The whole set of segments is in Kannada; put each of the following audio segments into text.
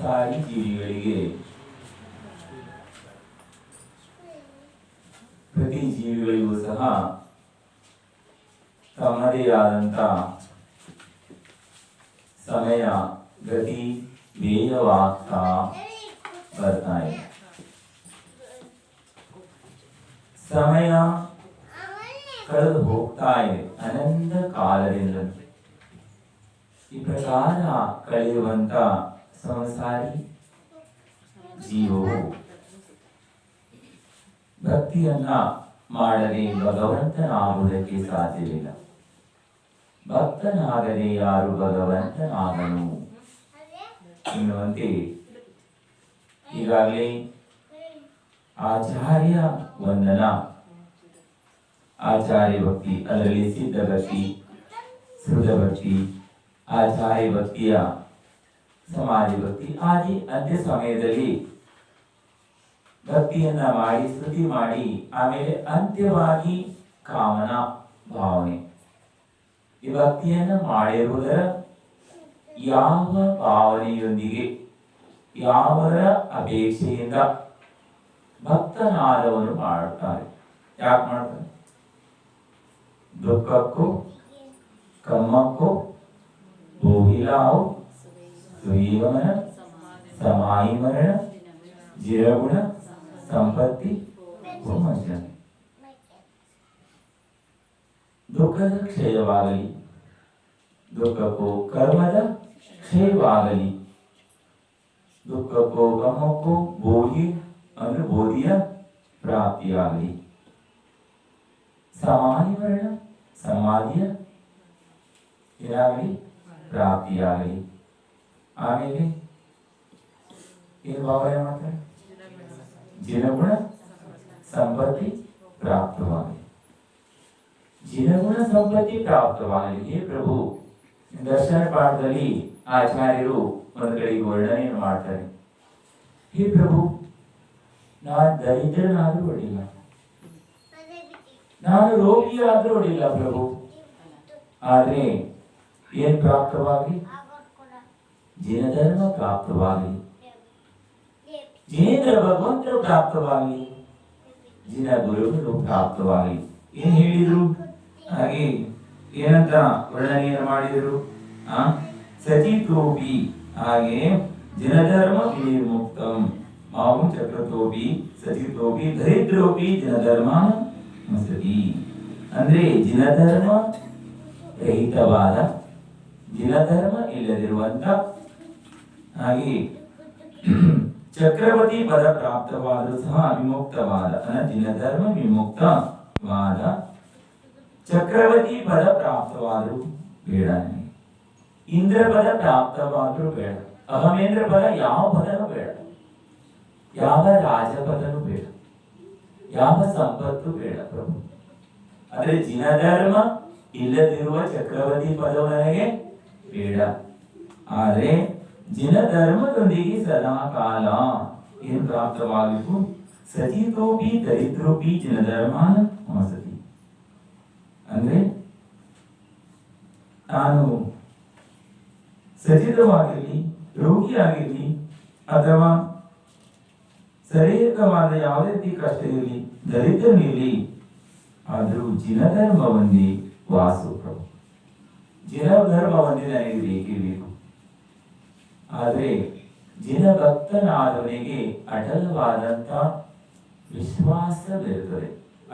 ಸಂಸಾರಿ ಜೀವಿಗಳಿಗೆ ಪ್ರತಿ ಜೀವಿಗಳಿಗೂ ಸಹ ತಮ್ಮದೇ ಆದಂಥ ಸಮಯ ಗತಿ ವ್ಯಯವಾಗ್ತಾ ಬರ್ತಾ ಇದೆ. ಸಮಯ ಕಳೆದು ಹೋಗ್ತಾ ಇದೆ ಅನಂತ ಕಾಲದಿಂದ. ಈ ಪ್ರಕಾರ ಕಳೆಯುವಂತ ಸಂಸಾರಿ ಜೀವವು ಭಕ್ತಿಯನ್ನ ಮಾಡದೆ ಭಗವಂತನಾಗುವುದಕ್ಕೆ ಸಾಧ್ಯವಿಲ್ಲ. ಭಕ್ತನಾಗದೆ ಯಾರು ಭಗವಂತನಾಗನು ಎನ್ನುವಂತೆ ಈಗಾಗಲೇ ಆಚಾರ್ಯ ವಂದನ, ಆಚಾರ್ಯ ಭಕ್ತಿ, ಅದರಲ್ಲಿ ಸಿದ್ಧ ಭಕ್ತಿ, ಶುದ್ಧ ಭಕ್ತಿ, ಆಚಾರ್ಯ ಭಕ್ತಿಯ ಸಮಾಧಿ ಭಕ್ತಿ ಆದಿ ಅಂತ್ಯ ಸಮಯದಲ್ಲಿ ಭಕ್ತಿಯನ್ನ ಮಾಡಿ ಸ್ತುತಿ ಮಾಡಿ ಆಮೇಲೆ ಅಂತ್ಯವಾಗಿ ಕಾಮನ ಭಾವನೆ. ಈ ಭಕ್ತಿಯನ್ನ ಮಾಡಿರುವುದರ ಯಾವ ಭಾವನೆಯೊಂದಿಗೆ ಯಾವರ ಅಪೇಕ್ಷೆಯಿಂದ ಭಕ್ತನಾದವನು ಮಾಡುತ್ತಾರೆ. ಯಾಕೆ ಮಾಡ್ತಾನೆ? ದುಃಖಕ್ಕೂ ಕಮ್ಮಕ್ಕೂ ಭೋಗಿಲಾವು ಸುಯೀವಮನ ಸಮಾಯಿ ಮರಣ ಜಿರಗುಣ ಸಂಪತ್ತಿ ಮೋಕ್ಷ. ದುಃಖದ ಕ್ಷಯವಾಗಲಿ, ದುಃಖಕ್ಕೂ ಕರ್ಮದ ಕ್ಷಯವಾಗಲಿ, ದುಃಖಕ್ಕೂ ಕಮ್ಮಕ್ಕೂ ಭೋಗಿ ಅಂದ್ರೆ ಬೋಧಿಯ ಪ್ರಾಪ್ತಿಯಾಗಲಿ, ಸಮಾಧಿ ಮರಣ ಸಮಾಧಿಯ ಏನಾಗಲಿ ಪ್ರಾಪ್ತಿಯಾಗಲಿ. ಆಮೇಲೆ ಏನು ಭಾವನೆ ಮಾಡ್ತಾರೆ? ಜಿನಗುಣ ಸಂಪತ್ತಿ ಪ್ರಾಪ್ತವಾಗಲಿ, ಜಿನಗುಣ ಸಂಪತ್ತಿ ಪ್ರಾಪ್ತವಾಗಲಿ. ಹೇ ಪ್ರಭು, ದರ್ಶನ ಪಾಠದಲ್ಲಿ ಆಚಾರ್ಯರು ಒಂದು ಕಡೆಗೆ ವರ್ಣನೆಯನ್ನು ಮಾಡ್ತಾರೆ. ಹೇ ಪ್ರಭು, ನಾನು ದರಿದ್ರನಾದ್ರೂ ಅಡ್ಡಿಲ್ಲ, ನಾನು ರೋಗಿಯಾದ್ರೂ ಅಡ್ಡಿಲ್ಲ ಪ್ರಭು, ಆದ್ರೆ ಏನ್ ಪ್ರಾಪ್ತವಾಗಲಿ? ಜಿನಧರ್ಮ ಪ್ರಾಪ್ತವಾಗಲಿ, ಜಿನೇಂದ್ರ ಭಗವಂತರು ಪ್ರಾಪ್ತವಾಗಲಿ, ಜಿನ ಗುರುಗಳು ಪ್ರಾಪ್ತವಾಗಲಿ. ಏನ್ ಹೇಳಿದ್ರು? ಹಾಗೆ ಏನಂತ ವರ್ಣನೆಯನ್ನು ಮಾಡಿದರು? ಸಚಿತೋಪಿ, ಹಾಗೆ ಜಿನಧರ್ಮ ವಿನಿರ್ಮುಕ್ತಂ ಮಾವು ಚಕ್ರತೋಪಿ ಸಚಿತೋಪಿ ದರಿದ್ರೋಪಿ ಜಿನಧರ್ಮ ಮಸತಿ. ಅಂದ್ರೆ ಜಿನಧರ್ಮ ರಹಿತವಾದ, ಜಿನಧರ್ಮ ಇಲ್ಲದಿರುವಂತ, ಹಾಗೆ ಚಕ್ರವರ್ತಿ ಪದ ಪ್ರಾಪ್ತವಾದರೂ ಸಹ ವಿಮುಕ್ತವಾದ, ಜಿನಧರ್ಮ ವಿಮುಕ್ತವಾದ ಚಕ್ರವರ್ತಿ ಪದ ಪ್ರಾಪ್ತವಾದರೂ ಬೇಡ, ಇಂದ್ರ ಪದ ಪ್ರಾಪ್ತವಾದರೂ ಬೇಡ, ಅಹಮೇಂದ್ರ ಪದ ಯಾವ ಪದನೂ ಬೇಡ, ಯಾವ ರಾಜಪದನೂ ಬೇಡ, ಯಾವ ಸಂಪತ್ತು ಬೇಡ ಪ್ರಭು. ಆದ್ರೆ ಜಿನಧರ್ಮ ಇಲ್ಲದಿರುವ ಚಕ್ರವರ್ತಿ ಪದವು ನನಗೆ ಬೇಡ. ಆದ್ರೆ ಜಿನಧರ್ಮದೊಂದಿಗೆ ಸದಾ ಕಾಲ ಏನು ಪ್ರಾಪ್ತವಾಗಬೇಕು? ಸಚಿತೋಪಿ ದರಿದ್ರೋಪಿ ಜಿನಧರ್ಮಾನ ಮಸತಿ. ಅಂದ್ರೆ ನಾನು ಸಚಿತವಾಗಿರಲಿ, ರೋಗಿಯಾಗಿರಲಿ, ಅಥವಾ ಶಾರೀರಿಕವಾದ ಯಾವುದೇ ರೀತಿ ಕಷ್ಟ ಇರಲಿ, ದರಿದ್ರನಿರಲಿ, ಆದರೂ ಜಿನಧರ್ಮ ಒಂದೇ ವಾಸು ಪ್ರಭು. ಜಿನಧರ್ಮ ಒಂದೇ ನನಗೆ ಬೇಕೇ ಬೇಕು. ಆದರೆ ಜಿನ ಭಕ್ತನಾದವನಿಗೆ ಅಟಲವಾದಂತ ವಿಶ್ವಾಸವಿರುತ್ತದೆ,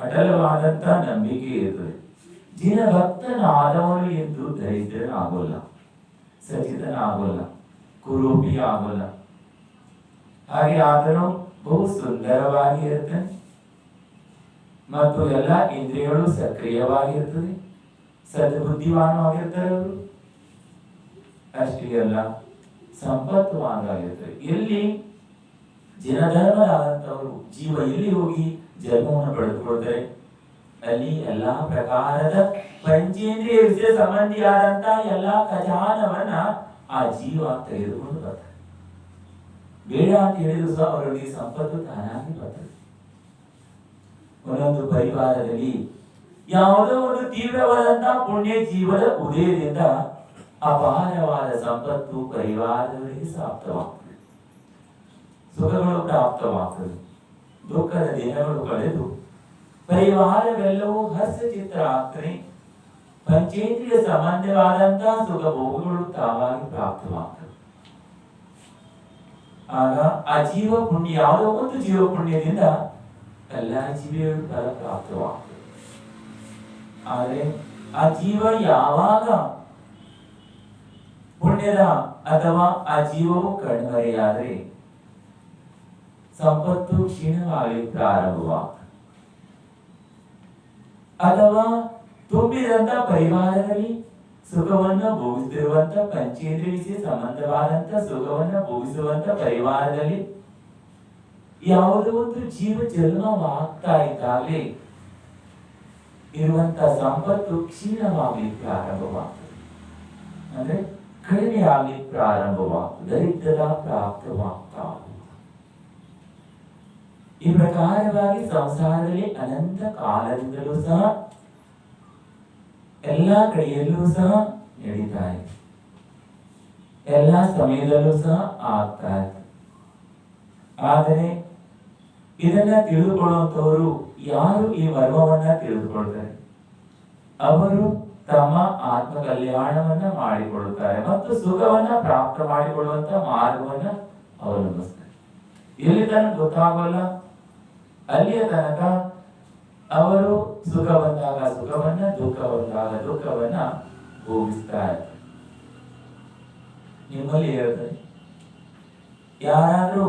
ಅಟಲವಾದಂತ ನಂಬಿಕೆ ಇರುತ್ತದೆ. ಜಿನ ಭಕ್ತನಾದವನು ಎಂದು ದರಿದ್ರನಾಗೋಲ್ಲ, ಸಚಿತನಾಗೋಲ್ಲ, ಕುರೂಪಿ ಆಗೋಲ್ಲ. ಹಾಗೆ ಆತನು ಬಹು ಸುಂದರವಾಗಿ ಇರುತ್ತಾನೆ ಮತ್ತು ಎಲ್ಲ ಇಂದ್ರಿಯಗಳು ಸಕ್ರಿಯವಾಗಿರ್ತದೆ, ಸದ್ಬುದ್ಧಿವಾನವಾಗಿರ್ತಾರೆ ಅವರು. ಅಷ್ಟೇ ಅಲ್ಲ, ಸಂಪತ್ತುವಾಗಿರ್ತಾರೆ. ಎಲ್ಲಿ ಜಿನಧರ್ಮರಾದಂಥವರು ಜೀವ ಎಲ್ಲಿ ಹೋಗಿ ಜನ್ಮವನ್ನು ಪಡೆದುಕೊಳ್ತಾರೆ, ಅಲ್ಲಿ ಎಲ್ಲಾ ಪ್ರಕಾರದ ಪಂಚೇಂದ್ರಿಯ ವಿಷಯ ಸಂಬಂಧಿಯಾದಂತ ಎಲ್ಲಾ ಖಜಾನವನ್ನ ಆ ಜೀವ ತೆಗೆದುಕೊಂಡು ಬರ್ತಾರೆ. ಬೇಡ ಅಂತ ಹೇಳಿದ್ರು ಸಹ ಅವರಿಗೆ ಸಂಪತ್ತು ತಾನಾಗಿ ಬರ್ತದೆ. ಒಂದೊಂದು ಪರಿವಾರದಲ್ಲಿ ಯಾವುದೋ ಒಂದು ತೀವ್ರವಾದಂತಹ ಪುಣ್ಯ ಜೀವದ ಉದಯದಿಂದ ಅಪಾರವಾದ ಸಂಪತ್ತು ಪರಿವಾರದವರಿಗೆ ಪ್ರಾಪ್ತವಾಗ್ತದೆ. ಸುಖಗಳು ಪ್ರಾಪ್ತವಾಗ್ತದೆ. ದುಃಖದ ದಿನಗಳು ಕಳೆದು ಪರಿವಾರವೆಲ್ಲವೂ ಹರ್ಷಚಿತ್ರ ಆಗ್ತದೆ. ಪಂಚೇಂದ್ರಿಯ ಸಂಬಂಧವಾದಂತಹ ಸುಖ ಭೋಗಗಳು ತಾವಾಗಿ ಪ್ರಾಪ್ತವಾಗ್ತದೆ. ಆಗ ಆ ಜೀವ ಪುಣ್ಯ, ಯಾವುದೋ ಒಂದು ಜೀವ ಪುಣ್ಯದಿಂದ ಎಲ್ಲ ಜೀವಿಗಳು ಫಲ ಪ್ರಾಪ್ತವಾಗ್ತದೆ. ಆದರೆ ಆ ಜೀವ ಯಾವಾಗ ಪುಣ್ಯದ ಅಥವಾ ಆ ಜೀವವು ಕಣ್ಮರೆಯಾದರೆ ಸಂಪತ್ತು ಕ್ಷೀಣವಾಗಿ ಪ್ರಾರಂಭವಾಗ್ತದೆ. ಅಥವಾ ತುಂಬಿದಂತ ಪರಿವಾರದಲ್ಲಿ ಸುಖವನ್ನು ಭೋಗಿಸುತ್ತಿರುವಂತ ಪಂಚೇಂದ್ರಿಯ ಸಂಬಂಧವಾದಂತ ಸುಖವನ್ನು ಭೋಗಿಸುವಂತ ಪರಿವಾರದಲ್ಲಿ ಯಾವುದೋ ಒಂದು ಜೀವ ಜನ್ಮವಾಗ್ತಾ ಇದ್ದಾಗಲೇ ಇರುವಂತ ಸಂಪತ್ತು ಕ್ಷೀಣವಾಗಿ ಪ್ರಾರಂಭವಾಗ್ತದೆ. ಅಂದ್ರೆ ಕಡಿಮೆಯಾಗಿ ಪ್ರಾರಂಭವಾಗ್ತದೆ, ದರಿದ್ರ ಪ್ರಾಪ್ತವಾಗ್ತಾ. ಈ ಪ್ರಕಾರವಾಗಿ ಸಂಸಾರದಲ್ಲಿ ಅನಂತ ಕಾಲದಿಂದಲೂ ಸಹ ಎಲ್ಲ ಕಡೆಯಲ್ಲೂ ಸಹ ನಡೀತಾ ಇದೆ, ಎಲ್ಲ ಸಮಯದಲ್ಲೂ ಸಹ ಆಗ್ತಾ ಇದೆ. ಆದರೆ ಇದನ್ನ ತಿಳಿದುಕೊಳ್ಳುವಂತವರು ಯಾರು ಈ ಮರ್ಮವನ್ನ ತಿಳಿದುಕೊಳ್ತಾರೆ, ಅವರು ತಮ್ಮ ಆತ್ಮ ಕಲ್ಯಾಣವನ್ನ ಮಾಡಿಕೊಳ್ಳುತ್ತಾರೆ ಮತ್ತು ಸುಖವನ್ನ ಪ್ರಾಪ್ತ ಮಾಡಿಕೊಳ್ಳುವಂತ ಮಾರ್ಗವನ್ನ ಅವಲಂಬಿಸ್ತಾರೆ. ಎಲ್ಲಿ ತನಕ ಗೊತ್ತಾಗಲ್ಲ ಅಲ್ಲಿಯ ತನಕ ಅವರು ಸುಖ ಬಂದಾಗ ಸುಖವನ್ನ, ದುಃಖ ಬಂದಾಗ ದುಃಖವನ್ನ ಭೋಗಿಸ್ತಾ ಇರ್ತಾರೆ. ನಿಮ್ಮಲ್ಲಿ ಹೇಳ್ತಾರೆ, ಯಾರಾದ್ರೂ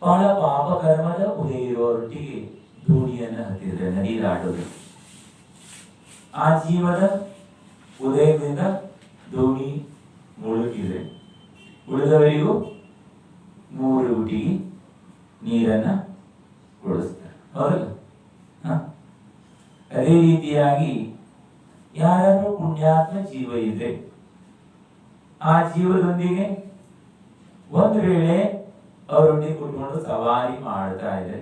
ಬಹಳ ಪಾಪ ಕರ್ಮದ ಉದಯ ಇರುವವರೊಟ್ಟಿಗೆ ದೋಣಿಯನ್ನ ಹತ್ತಿದ್ರೆ ನದಿ ದಾಟೋದು, ಆ ಜೀವದ ಉದಯದಿಂದ ದೋಣಿ ಮುಳುಗಿದೆ, ಉಳಿದವರಿಗೂ 3 ಗುಟಿಗೆ ನೀರನ್ನ ಕೊಡಿಸ್ತಾರೆ, ಹೌದಲ್ಲ? ಅದೇ ರೀತಿಯಾಗಿ ಯಾರಾದ್ರೂ ಪುಣ್ಯಾತ್ಮ ಜೀವ ಇದೆ, ಆ ಜೀವದೊಂದಿಗೆ ಒಂದು ವೇಳೆ ಅವರೊಂದಿಗೆ ಕುತ್ಕೊಂಡು ಸವಾರಿ ಮಾಡ್ತಾ ಇದೆ,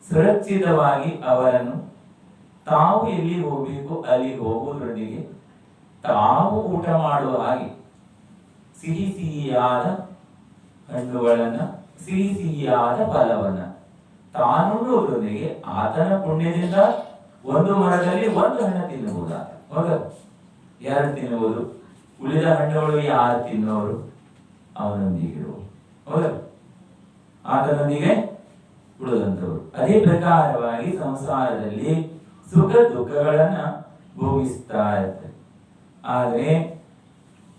ಸುರಕ್ಷಿತವಾಗಿ ಅವರನ್ನು ತಾವು ಎಲ್ಲಿ ಹೋಗ್ಬೇಕು ಅಲ್ಲಿ ಹೋಗುವುದರೊಂದಿಗೆ ತಾವು ಊಟ ಮಾಡುವ ಹಾಗೆ ಸಿಹಿ ಸಿಹಿಯಾದ ಹಣ್ಣುಗಳನ್ನ, ಸಿಹಿ ಸಿಹಿಯಾದ ಫಲವನ್ನ ತಾನುಣ್ಣುವುದರೊಂದಿಗೆ ಆತನ ಪುಣ್ಯದಿಂದ ಒಂದು ಮರದಲ್ಲಿ ಒಂದು ಹಣ್ಣು ತಿನ್ನಬಹುದಾ? ಹೌದಾ? 2 ತಿನ್ನುವುದು, ಉಳಿದ ಹಣ್ಣುಗಳು ಯಾರು ತಿನ್ನೋರು ಅವನೊಂದಿಗಿರುವುದು, ಹೌದಾ? ಆತನೊಂದಿಗೆ ಉಳಿದಂಥವ್ರು. ಅದೇ ಪ್ರಕಾರವಾಗಿ ಸಂಸಾರದಲ್ಲಿ ಸುಖ ದುಃಖಗಳನ್ನ ಭೋಗಿಸ್ತಾ ಇರ್ತಾರೆ. ಆದ್ರೆ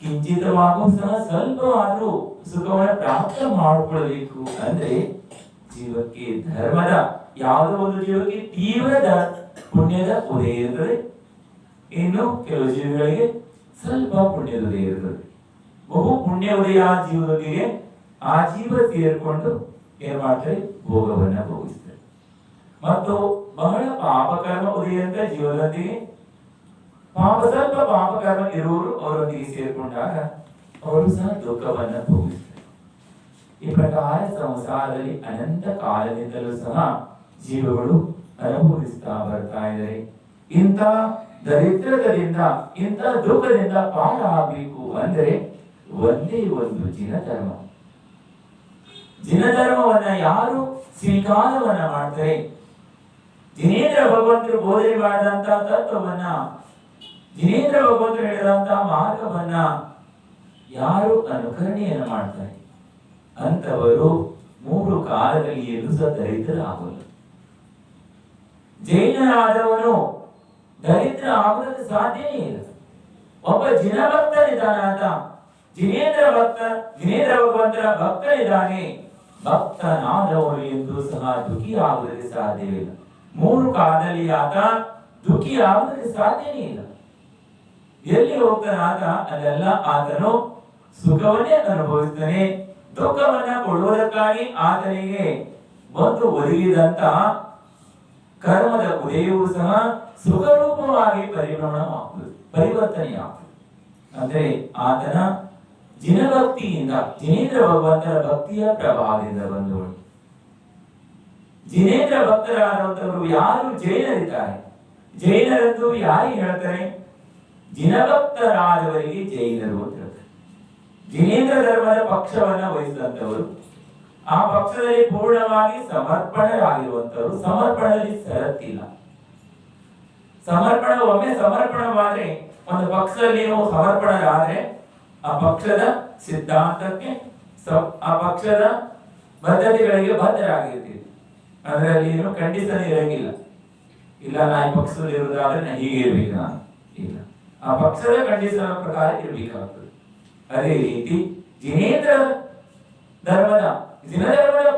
ಕಿಂಚಿತವಾಗೂ ಸಹ ಸ್ವಲ್ಪವಾದ್ರೂ ಸುಖವನ್ನು ಪ್ರಾಪ್ತ ಮಾಡಿಕೊಳ್ಳಬೇಕು ಅಂದ್ರೆ ಜೀವಕ್ಕೆ ಧರ್ಮದ, ಯಾವುದೋ ಒಂದು ಜೀವಕ್ಕೆ ತೀವ್ರದ ಪುಣ್ಯದ ಉದಯ ಇರ್ತದೆ, ಇನ್ನು ಕೆಲವು ಜೀವಿಗಳಿಗೆ ಸ್ವಲ್ಪ ಪುಣ್ಯದ ಉದಯ ಇರ್ತದೆ. ಬಹು ಪುಣ್ಯ ಉದಯ ಆ ಜೀವದೊಂದಿಗೆ ಆ ಜೀವ ಸೇರಿಕೊಂಡು ಏನ್ ಮಾಡ್ತಾರೆ, ಭೋಗವನ್ನ ಭೋಗಿಸ್ತಾರೆ. ಮತ್ತು ಬಹಳ ಪಾಪಕರ್ಮ ಉದಯಂತ ಜೀವದೊಂದಿಗೆ ಸ್ವಲ್ಪ ಪಾಪಕರ್ಮ ಇರುವರು ಅವರೊಂದಿಗೆ ಸೇರಿಕೊಂಡಾಗ ಅವರು ಸಹ ದುಃಖವನ್ನ ಭೋಗಿಸ್ತಾರೆ. ಈ ಪ್ರಕಾರ ಸಂಸಾರದಲ್ಲಿ ಅನಂತ ಕಾಲದಿಂದಲೂ ಸಹ ಜೀವಗಳು ಅನುಭವಿಸ್ತಾ ಬರ್ತಾ ಇದ್ದಾರೆ. ಇಂಥ ದರಿದ್ರದಿಂದ, ಇಂಥ ದುಃಖದಿಂದ ಪಾರಾಗಬೇಕು ಅಂದ್ರೆ ಒಂದೇ ಒಂದು ಜಿನಧರ್ಮ. ಜಿನಧರ್ಮವನ್ನ ಯಾರು ಸ್ವೀಕಾರವನ್ನ ಮಾಡ್ತಾರೆ, ಜಿನೇಂದ್ರ ಭಗವಂತರು ಬೋಧನೆ ಮಾಡಿದಂತಹ ತತ್ವವನ್ನ, ಜಿನೇಂದ್ರ ಭಗವಂತರು ಹೇಳಿದಂತಹ ಮಾರ್ಗವನ್ನ ಯಾರು ಅನುಕರಣೆಯನ್ನು ಮಾಡ್ತಾರೆ ಅಂತವರು 3 ಕಾಲದಲ್ಲಿ ಎಲ್ಲೂ ಸಹ ದರಿದ್ರರಾಗಲ್ಲ. ಜೈನರಾದವನು ದರಿದ್ರ ಆಗುವುದಕ್ಕೆ ಸಾಧ್ಯನೇ ಇಲ್ಲ. ಒಬ್ಬ ಜಿನಭಕ್ತನಿದ್ದಾನ, ಆತ ಜಿನೇಂದ್ರ ಭಗವಂತರ ಭಕ್ತನಿದ್ದಾನೆ, ಭಕ್ತನಾದವರು ಎಂದು ಸಹ ದುಃಖಿ ಆಗುವುದಕ್ಕೆ ಸಾಧ್ಯವಿಲ್ಲ. 3 ಕಾಲದಲ್ಲಿ ಆತ ದುಃಖಿ ಆಗುವುದಕ್ಕೆ ಸಾಧ್ಯನೇ ಇಲ್ಲ. ಎಲ್ಲಿ ಹೋಗ್ತಾನೆ ಆತ ಅಲ್ಲೆಲ್ಲ ಆತನು ಸುಖವನ್ನೇ ಅನುಭವಿಸ್ತಾನೆ. ದುಃಖವನ್ನ ಕೊಡುವುದಕ್ಕಾಗಿ ಆತನಿಗೆ ಬಂದು ಒದಗಿದಂತಹ ಕರ್ಮದ ಉದಯವೂ ಸಹ ಸುಖರೂಪವಾಗಿ ಪರಿವರ್ತನೆಯಾಗ್ತದೆ. ಅಂದ್ರೆ ಆತನ ಜಿನಭಕ್ತಿಯಿಂದ, ಜಿನೇಂದ್ರ ಭಗವಂತರ ಭಕ್ತಿಯ ಪ್ರಭಾವದಿಂದ ಬಂದವರು. ಜಿನೇಂದ್ರ ಭಕ್ತರಾದಂತವರು ಯಾರು ಜೈನರಿದ್ದಾರೆ, ಜೈನರೆಂದು ಯಾರಿಗೆ ಹೇಳ್ತಾರೆ? ಜಿನಭಕ್ತರಾದವರಿಗೆ ಜೈನರು ಅಂತ ಹೇಳ್ತಾರೆ. ಜಿನೇಂದ್ರ ಧರ್ಮದ ಪಕ್ಷವನ್ನ ವಹಿಸಿದಂತವರು, ಆ ಪಕ್ಷದಲ್ಲಿ ಪೂರ್ಣವಾಗಿ ಸಮರ್ಪಣರಾಗಿರುವಂತವರು. ಸಮರ್ಪಣದಲ್ಲಿ ಷರತ್ತಿಲ್ಲ. ಒಮ್ಮೆ ಸಮರ್ಪಣವಾದ್ರೆ, ಒಂದು ಪಕ್ಷದಲ್ಲಿ ನೀವು ಸಮರ್ಪಣರಾದ್ರೆ ಆ ಪಕ್ಷದ ಸಿದ್ಧಾಂತಕ್ಕೆ, ಆ ಪಕ್ಷದ ಬದ್ಧತೆಗಳಿಗೆ ಬದ್ಧರಾಗಿರ್ತೀವಿ. ಅದರಲ್ಲಿ ಏನು ಕಂಡೀಷನ್ ಇರಂಗಿಲ್ಲ. ಇಲ್ಲ, ನಾ ಈ ಪಕ್ಷದಲ್ಲಿ ಇರುವುದಾದ್ರೆ ನಾ ಹೀಗೆ ಇರ್ಬೇಕು, ನಾನು ಇಲ್ಲ, ಆ ಪಕ್ಷದ ಕಂಡೀಷನ್ ಪ್ರಕಾರ ಇರ್ಬೇಕಾಗ್ತದೆ. ಅದೇ ರೀತಿ ಜಿನೇಂದ್ರ ಧರ್ಮದ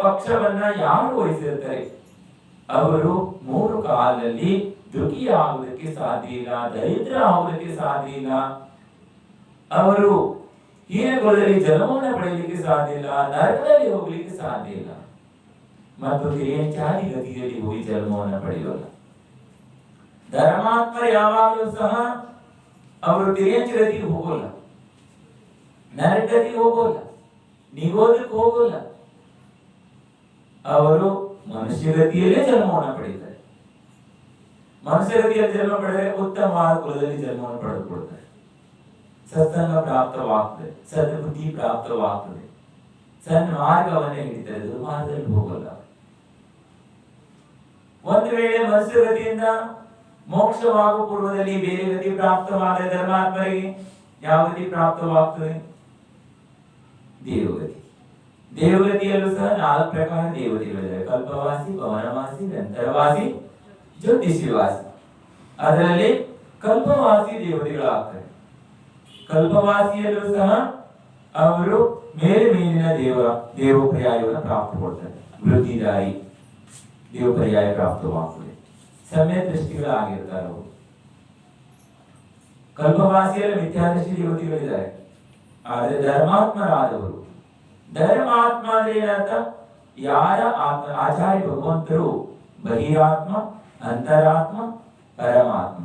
ಪಕ್ಷವನ್ನ ಯಾರು ವಹಿಸಿರ್ತಾರೆ ಅವರು 3 ಕಾಲದಲ್ಲಿ ದುಃಖಿ ಆಗುವುದಕ್ಕೆ ಸಾಧ್ಯ ಇಲ್ಲ, ದರಿದ್ರ ಆಗುವುದಕ್ಕೆ ಸಾಧ್ಯ ಇಲ್ಲ, ಅವರು ಹೀನಗುಲದಲ್ಲಿ ಜನ್ಮವನ್ನು ಪಡೆಯಲಿಕ್ಕೆ ಸಾಧ್ಯ ಇಲ್ಲ, ನರಕದಲ್ಲಿ ಹೋಗ್ಲಿಕ್ಕೆ ಸಾಧ್ಯ ಇಲ್ಲ, ಮತ್ತು ತಿರ್ಯಂಚಾದಿ ಗತಿಯಲ್ಲಿ ಹೋಗಿ ಜನ್ಮವನ್ನು ಪಡೆಯೋಲ್ಲ. ಧರ್ಮಾತ್ಮ ಯಾವಾಗಲೂ ಸಹ ಅವರು ತಿರ್ಯಂಚ ಗತಿಗೆ ಹೋಗೋಲ್ಲ, ನರಕಗತಿಗೆ ಹೋಗೋಲ್ಲ, ನಿಗೋದಕ್ಕೆ ಹೋಗೋಲ್ಲ. ಅವರು ಮನುಷ್ಯಗತಿಯಲ್ಲೇ ಜನ್ಮವನ್ನು ಪಡೆಯುತ್ತಾರೆ. ಮನುಷ್ಯಗತಿಯಲ್ಲಿ ಜನ್ಮ ಪಡೆದರೆ ಉತ್ತಮವಾದ ಕುಲದಲ್ಲಿ ಜನ್ಮವನ್ನು ಪಡೆದುಕೊಳ್ತಾರೆ. ಸತ್ಸಂಗ ಪ್ರಾಪ್ತವಾಗ್ತದೆ, ಸದ್ಬುದ್ಧಿ ಪ್ರಾಪ್ತವಾಗ್ತದೆ, ಸಣ್ಣ ಮಾರ್ಗವನ್ನೇ ಹಿಡಿತಾರೆ, ದುರ್ಮಾರ್ಗದಲ್ಲಿ ಹೋಗಲ್ಲ. ಒಂದು ವೇಳೆ ಮನುಷ್ಯಗತಿಯಿಂದ ಮೋಕ್ಷವಾಗುವ ಪೂರ್ವದಲ್ಲಿ ಬೇರೆ ಗತಿ ಪ್ರಾಪ್ತವಾದ ಧರ್ಮಾತ್ಮರಿಗೆ ಯಾವ ಗತಿ ಪ್ರಾಪ್ತವಾಗ್ತದೆ? ದೇವಗತಿ. ದೇವಗತಿಯಲ್ಲೂ ಸಹ 4 ಪ್ರಕಾರ ದೇವತೆಗಳಿದ್ದಾರೆ: ಕಲ್ಪವಾಸಿ, ಭವನವಾಸಿ, ಅಂತರವಾಸಿ, ಜ್ಯೋತಿಷಿವಾಸಿ. ಅದರಲ್ಲಿ ಕಲ್ಪವಾಸಿ ದೇವತೆಗಳಾಗ್ತಾರೆ. ಕಲ್ಪವಾಸಿಯಲ್ಲೂ ಸಹ ಅವರು ಮೇಲಿನ ದೇವಪರ್ಯಾಯವನ್ನು ಪ್ರಾಪ್ತಗೊಳ್ತಾರೆ. ವೃತ್ತಿದಾರಿ ದೇವಪರ್ಯಾಯ ಪ್ರಾಪ್ತವಾಗ್ತದೆ. ಸಮಯ ದೃಷ್ಟಿಗಳಾಗಿರ್ತಾರೆ ಅವರು. ಕಲ್ಪವಾಸಿಯಲ್ಲಿ ಮಿಥ್ಯಾದೃಷ್ಟಿ ದೇವತೆಗಳಿದ್ದಾರೆ. ಆದರೆ ಧರ್ಮಾತ್ಮರಾದವರು, ಧರ್ಮಾತ್ಮ ಅಂದ್ರೆ ಏನಂತ? ಯಾರ ಆತ್ಮ? ಆಚಾರ್ಯ ಭಗವಂತರು ಬಹಿರಾತ್ಮ, ಅಂತರಾತ್ಮ, ಪರಮಾತ್ಮ.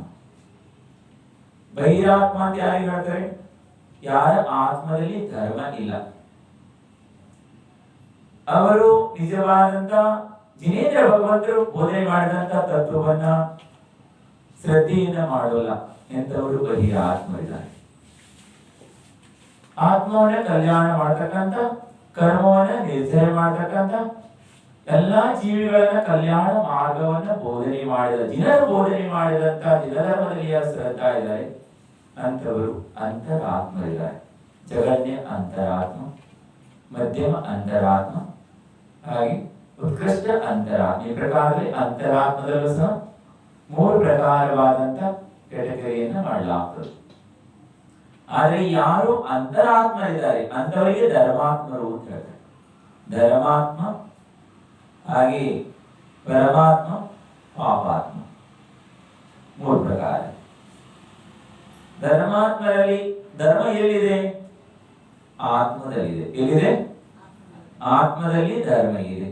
ಬಹಿರಾತ್ಮ ಅಂತ ಯಾರಿಗೆ ಹೇಳ್ತಾರೆ? ಯಾರ ಆತ್ಮದಲ್ಲಿ ಧರ್ಮ ಇಲ್ಲ. ಅವರು ನಿಜವಾದಂತ ಜಿನೇಂದ್ರ ಭಗವಂತರು ಬೋಧನೆ ಮಾಡಿದಂತ ತತ್ವವನ್ನ ಶ್ರದ್ಧೆಯಿಂದ ಮಾಡೋಲ್ಲ ಎಂತವರು ಬಹಿರಾತ್ಮರಿದ್ದಾರೆ. ಆತ್ಮವನ್ನ ಕಲ್ಯಾಣ ಮಾಡತಕ್ಕಂಥ, ಕರ್ಮವನ್ನ ನಿರ್ಧಾರ ಮಾಡತಕ್ಕಂಥ, ಎಲ್ಲಾ ಜೀವಿಗಳನ್ನ ಕಲ್ಯಾಣ ಮಾರ್ಗವನ್ನ ಬೋಧನೆ ಮಾಡಿದ ಬೋಧನೆ ಮಾಡಿದಂತ ಧರ್ಮದಲ್ಲಿ ಯಾರು ಶ್ರದ್ಧಾ ಇದ್ದಾರೆ ಅಂತವರು ಅಂತರಾತ್ಮರಿದ್ದಾರೆ. ಜಗನ್ಯ ಅಂತರಾತ್ಮ, ಮಧ್ಯಮ ಅಂತರಾತ್ಮ, ಹಾಗೆ ಉತ್ಕೃಷ್ಟ ಅಂತರಾತ್ಮ. ಈ ಪ್ರಕಾರದಲ್ಲಿ ಅಂತರಾತ್ಮದಲ್ಲೂ ಸಹ 3 ಪ್ರಕಾರವಾದಂತ ಕೆಟಗರಿಯನ್ನ ಮಾಡಲಾಗ್ತದೆ. ಆದ್ರೆ ಯಾರು ಅಂತರಾತ್ಮರಿದ್ದಾರೆ ಅಂತವರಿಗೆ ಧರ್ಮಾತ್ಮರು ಅಂತ ಹೇಳ್ತಾರೆ. ಧರ್ಮಾತ್ಮ, ಹಾಗೆ ಪರಮಾತ್ಮ, ಪಾಪಾತ್ಮ, 3 ಪ್ರಕಾರ. ಧರ್ಮಾತ್ಮರಲ್ಲಿ ಧರ್ಮ ಎಲ್ಲಿದೆ? ಆತ್ಮದಲ್ಲಿದೆ. ಎಲ್ಲಿದೆ? ಆತ್ಮದಲ್ಲಿ ಧರ್ಮ ಇದೆ.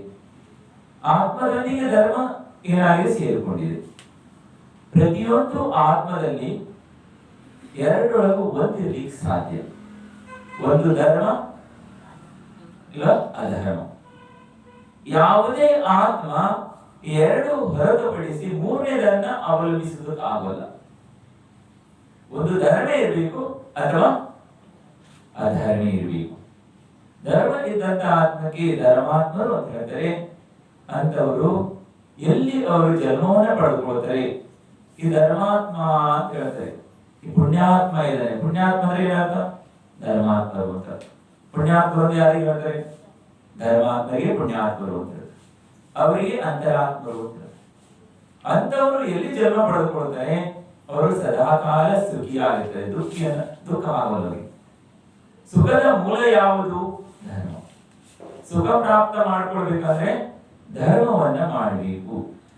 ಆತ್ಮದೊಂದಿಗೆ ಧರ್ಮ ಏನಾಗಿ ಸೇರಿಕೊಂಡಿದೆ. ಪ್ರತಿಯೊಂದು ಆತ್ಮದಲ್ಲಿ ಎರಡರೊಳಗೂ ಒಂದಿರ್ಲಿಕ್ಕೆ ಸಾಧ್ಯ. ಒಂದು ಧರ್ಮ, ಇಲ್ಲ ಅಧರ್ಮ. ಯಾವುದೇ ಆತ್ಮ 2 ಹೊರತುಪಡಿಸಿ 3ನೇದನ್ನ ಅವಲಂಬಿಸುವುದಕ್ಕೆ ಆಗೋಲ್ಲ. ಒಂದು ಧರ್ಮ ಇರಬೇಕು ಅಥವಾ ಅಧರ್ಮ ಇರಬೇಕು. ಧರ್ಮ ಇದ್ದಂತ ಆತ್ಮಕ್ಕೆ ಧರ್ಮಾತ್ಮರು ಅಂತ ಹೇಳ್ತಾರೆ. ಅಂತವರು ಎಲ್ಲಿ ಅವರು ಜನ್ಮವನ್ನ ಪಡೆದುಕೊಳ್ತಾರೆ ಈ ಧರ್ಮಾತ್ಮ ಅಂತ ಹೇಳ್ತಾರೆ. ಈ ಪುಣ್ಯಾತ್ಮ ಇದ್ದಾನೆ. ಪುಣ್ಯಾತ್ಮ ಅಂದ್ರೆ ಏನರ್ಥ? ಧರ್ಮಾತ್ಮರು ಅಂತ. ಪುಣ್ಯಾತ್ಮರು ಯಾರಿಗೆ ಹೇಳ್ತಾರೆ? ಧರ್ಮಾತ್ಮರಿಗೆ ಪುಣ್ಯಾತ್ಮರು ಅಂತ ಹೇಳ್ತಾರೆ. ಅವರಿಗೆ ಅಂತರಾತ್ಮರು ಅಂತ ಹೇಳ್ತಾರೆ. ಅಂತವರು ಎಲ್ಲಿ ಜನ್ಮ ಪಡೆದುಕೊಳ್ತಾರೆ ಅವರು ಸದಾಕಾಲ ಸುಖಿಯಾಗಿರ್ತಾರೆ. ದುಃಖ ಆಗೋಲ್ಲ. ಸುಖದ ಮೂಲ ಯಾವುದು? ಧರ್ಮ. ಸುಖ ಪ್ರಾಪ್ತ ಮಾಡ್ಕೊಳ್ಬೇಕಾದ್ರೆ ಧರ್ಮವನ್ನ ಮಾಡಬೇಕು.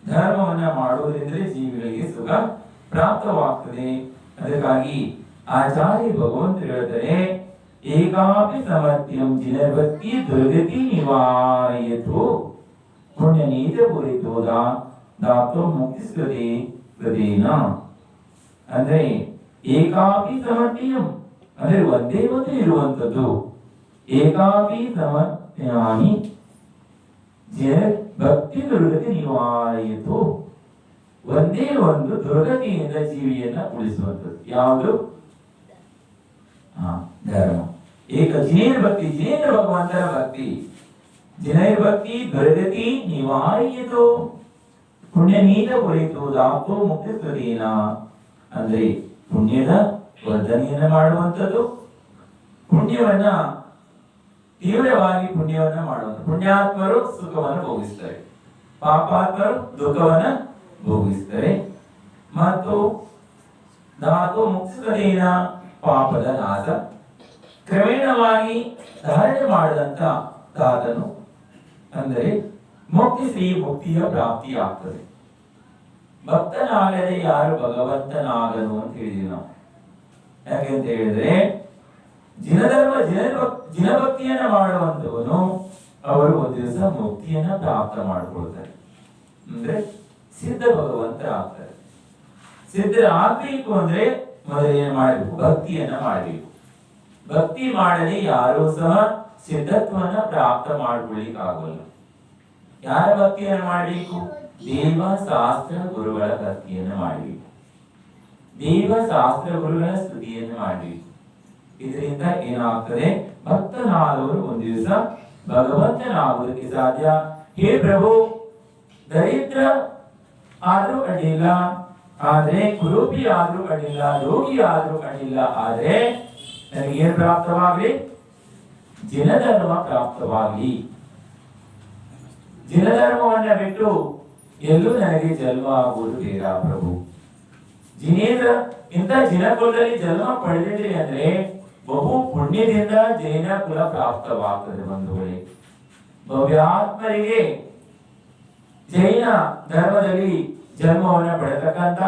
ಧರ್ಮವನ್ನ ಮಾಡುವುದರಿಂದ ಜೀವಿಗಳಿಗೆ ಸುಖ ಪ್ರಾಪ್ತವಾಗ್ತದೆ. ಅದಕ್ಕಾಗಿ ಆಚಾರ್ಯ ಭಗವಂತರು ಹೇಳ್ತಾರೆ, ಏಕಾಪಿ ಸಮರ್ಥ್ಯಂ ಜಿನರ್ಭಕ್ತಿ ದುರ್ಗತಿ ನಿವಾರಯತು ಪುಣ್ಯ ನೀತ ಪೂರಿತೋದ ದಾತೋ ಮುಕ್ತಿಸ್ಕೃತಿ ಕೃತೇನ. ಅಂದ್ರೆ ಏಕಾಪಿ ಸಮರ್ಥ್ಯಂ ಅಂದ್ರೆ ಒಂದೇ ಇರುವಂತದ್ದು. ಏಕಾಪಿ ಸಮರ್ಥ್ಯಾನಿ ಭಕ್ತಿ ದುರ್ಗತಿ ನಿವಾರಯಿತು. ಒಂದೇ ಒಂದು ದುರ್ಗತಿಯಿಂದ ಜೀವಿಯನ್ನ ಉಳಿಸುವಂಥದ್ದು ಯಾವುದು? ಧರ್ಮ. ಏಕ ಜಿನೇಂದ್ರ ಭಕ್ತಿ, ಜಿನೇಂದ್ರ ಭಗವಂತನ ಭಕ್ತಿ. ಜಿನೈರ್ ಭಕ್ತಿ ದುರ್ಗತಿ ನಿವಾರಿಯದು ಪುಣ್ಯ ನೀತ ಕುರಿತು ದಾತು ಮುಕ್ತಿ ಸ್ತುತೀನ. ಅಂದ್ರೆ ಪುಣ್ಯದ ವರ್ಧನೆಯನ್ನ ಮಾಡುವಂಥದ್ದು, ಪುಣ್ಯವನ್ನ ತೀವ್ರವಾಗಿ ಪುಣ್ಯವನ್ನ ಮಾಡುವಂಥ. ಪುಣ್ಯಾತ್ಮರು ಸುಖವನ್ನು ಭೋಗಿಸ್ತಾರೆ, ಪಾಪಾತ್ಮರು ದುಃಖವನ್ನ ಭೋಗಿಸ್ತಾರೆ. ಮತ್ತು ಧಾತು ಮುಕ್ತಿಸ್ತುತೀನ ಪಾಪದ ನಾಶ. ಕ್ರಮೇಣವಾಗಿ ಧಾರಣೆ ಮಾಡಿದಂತ ದಾತನು ಅಂದರೆ ಮುಕ್ತಿ ಶ್ರೀ ಮುಕ್ತಿಯ ಪ್ರಾಪ್ತಿ ಆಗ್ತದೆ. ಭಕ್ತನಾಗದೆ ಯಾರು ಭಗವಂತನಾಗನು ಅಂತ ಹೇಳಿದ್ವಿ ನಾವು. ಯಾಕೆಂತ ಹೇಳಿದ್ರೆ ಜಿನಭಕ್ತಿಯನ್ನ ಮಾಡುವಂತವನು ಅವರು ಒಂದು ದಿವಸ ಮುಕ್ತಿಯನ್ನ ಪ್ರಾಪ್ತ ಮಾಡಿಕೊಳ್ತಾರೆ. ಅಂದ್ರೆ ಸಿದ್ಧ ಭಗವಂತ ಆಗ್ತಾರೆ. ಸಿದ್ಧರ ಆಗ್ಬೇಕು ಅಂದ್ರೆ ಮೊದಲೇನು ಮಾಡಬೇಕು? ಭಕ್ತಿಯನ್ನ ಮಾಡಬೇಕು. ಭಕ್ತಿ ಮಾಡದೆ ಯಾರೂ ಸಹ ಸಿದ್ಧತ್ವನ ಪ್ರಾಪ್ತ ಮಾಡ್ಕೊಳ್ಳಿಕ್ ಆಗೋಲ್ಲ. ಯಾರ ಭಕ್ತಿಯನ್ನ ಮಾಡಬೇಕು? ದೇವ ಶಾಸ್ತ್ರ ಗುರುಗಳ ಭಕ್ತಿಯನ್ನ ಮಾಡಬೇಕು. ದೇವ ಶಾಸ್ತ್ರ ಗುರುಗಳ ಸ್ತುತಿಯನ್ನು ಮಾಡಬೇಕು. ಇದರಿಂದ ಏನಾಗ್ತದೆ? ಭಕ್ತನಾದವರು ಒಂದು ದಿವಸ ಭಗವಂತನಾಗುವುದಕ್ಕೆ ಸಾಧ್ಯ. ಹೇ ಪ್ರಭು, ದರಿದ್ರ ಆದ್ರೂ ಅಡ್ಡಿಲ್ಲ, ಆದ್ರೆ ಕುರೂಪಿ ಆದ್ರೂ ಅಡ್ಡಿಲ್ಲ, ರೋಗಿ ಆದ್ರೂ ಅಡ್ಡಿಲ್ಲ, ಆದ್ರೆ ನನಗೆ ಏನು ಪ್ರಾಪ್ತವಾಗಲಿ? ಜಿನಧರ್ಮ ಪ್ರಾಪ್ತವಾಗಲಿ. ಜಿನಧರ್ಮವನ್ನ ಬಿಟ್ಟು ಎಲ್ಲೂ ನನಗೆ ಜನ್ಮ ಆಗುವುದು ಬೇಡ ಪ್ರಭು. ಜಿನೇಂದ್ರ ಇಂಥ ಜಿನಕುಲದಲ್ಲಿ ಜನ್ಮ ಪಡೆದಿದ್ರಿ ಅಂದ್ರೆ ಬಹು ಪುಣ್ಯದಿಂದ ಜೈನ ಕುಲ ಪ್ರಾಪ್ತವಾಗ್ತದೆ ಬಂಧುಗಳೇ. ಭವ್ಯಾತ್ಮರಿಗೆ ಜೈನ ಧರ್ಮದಲ್ಲಿ ಜನ್ಮವನ್ನು ಪಡೆತಕ್ಕಂತ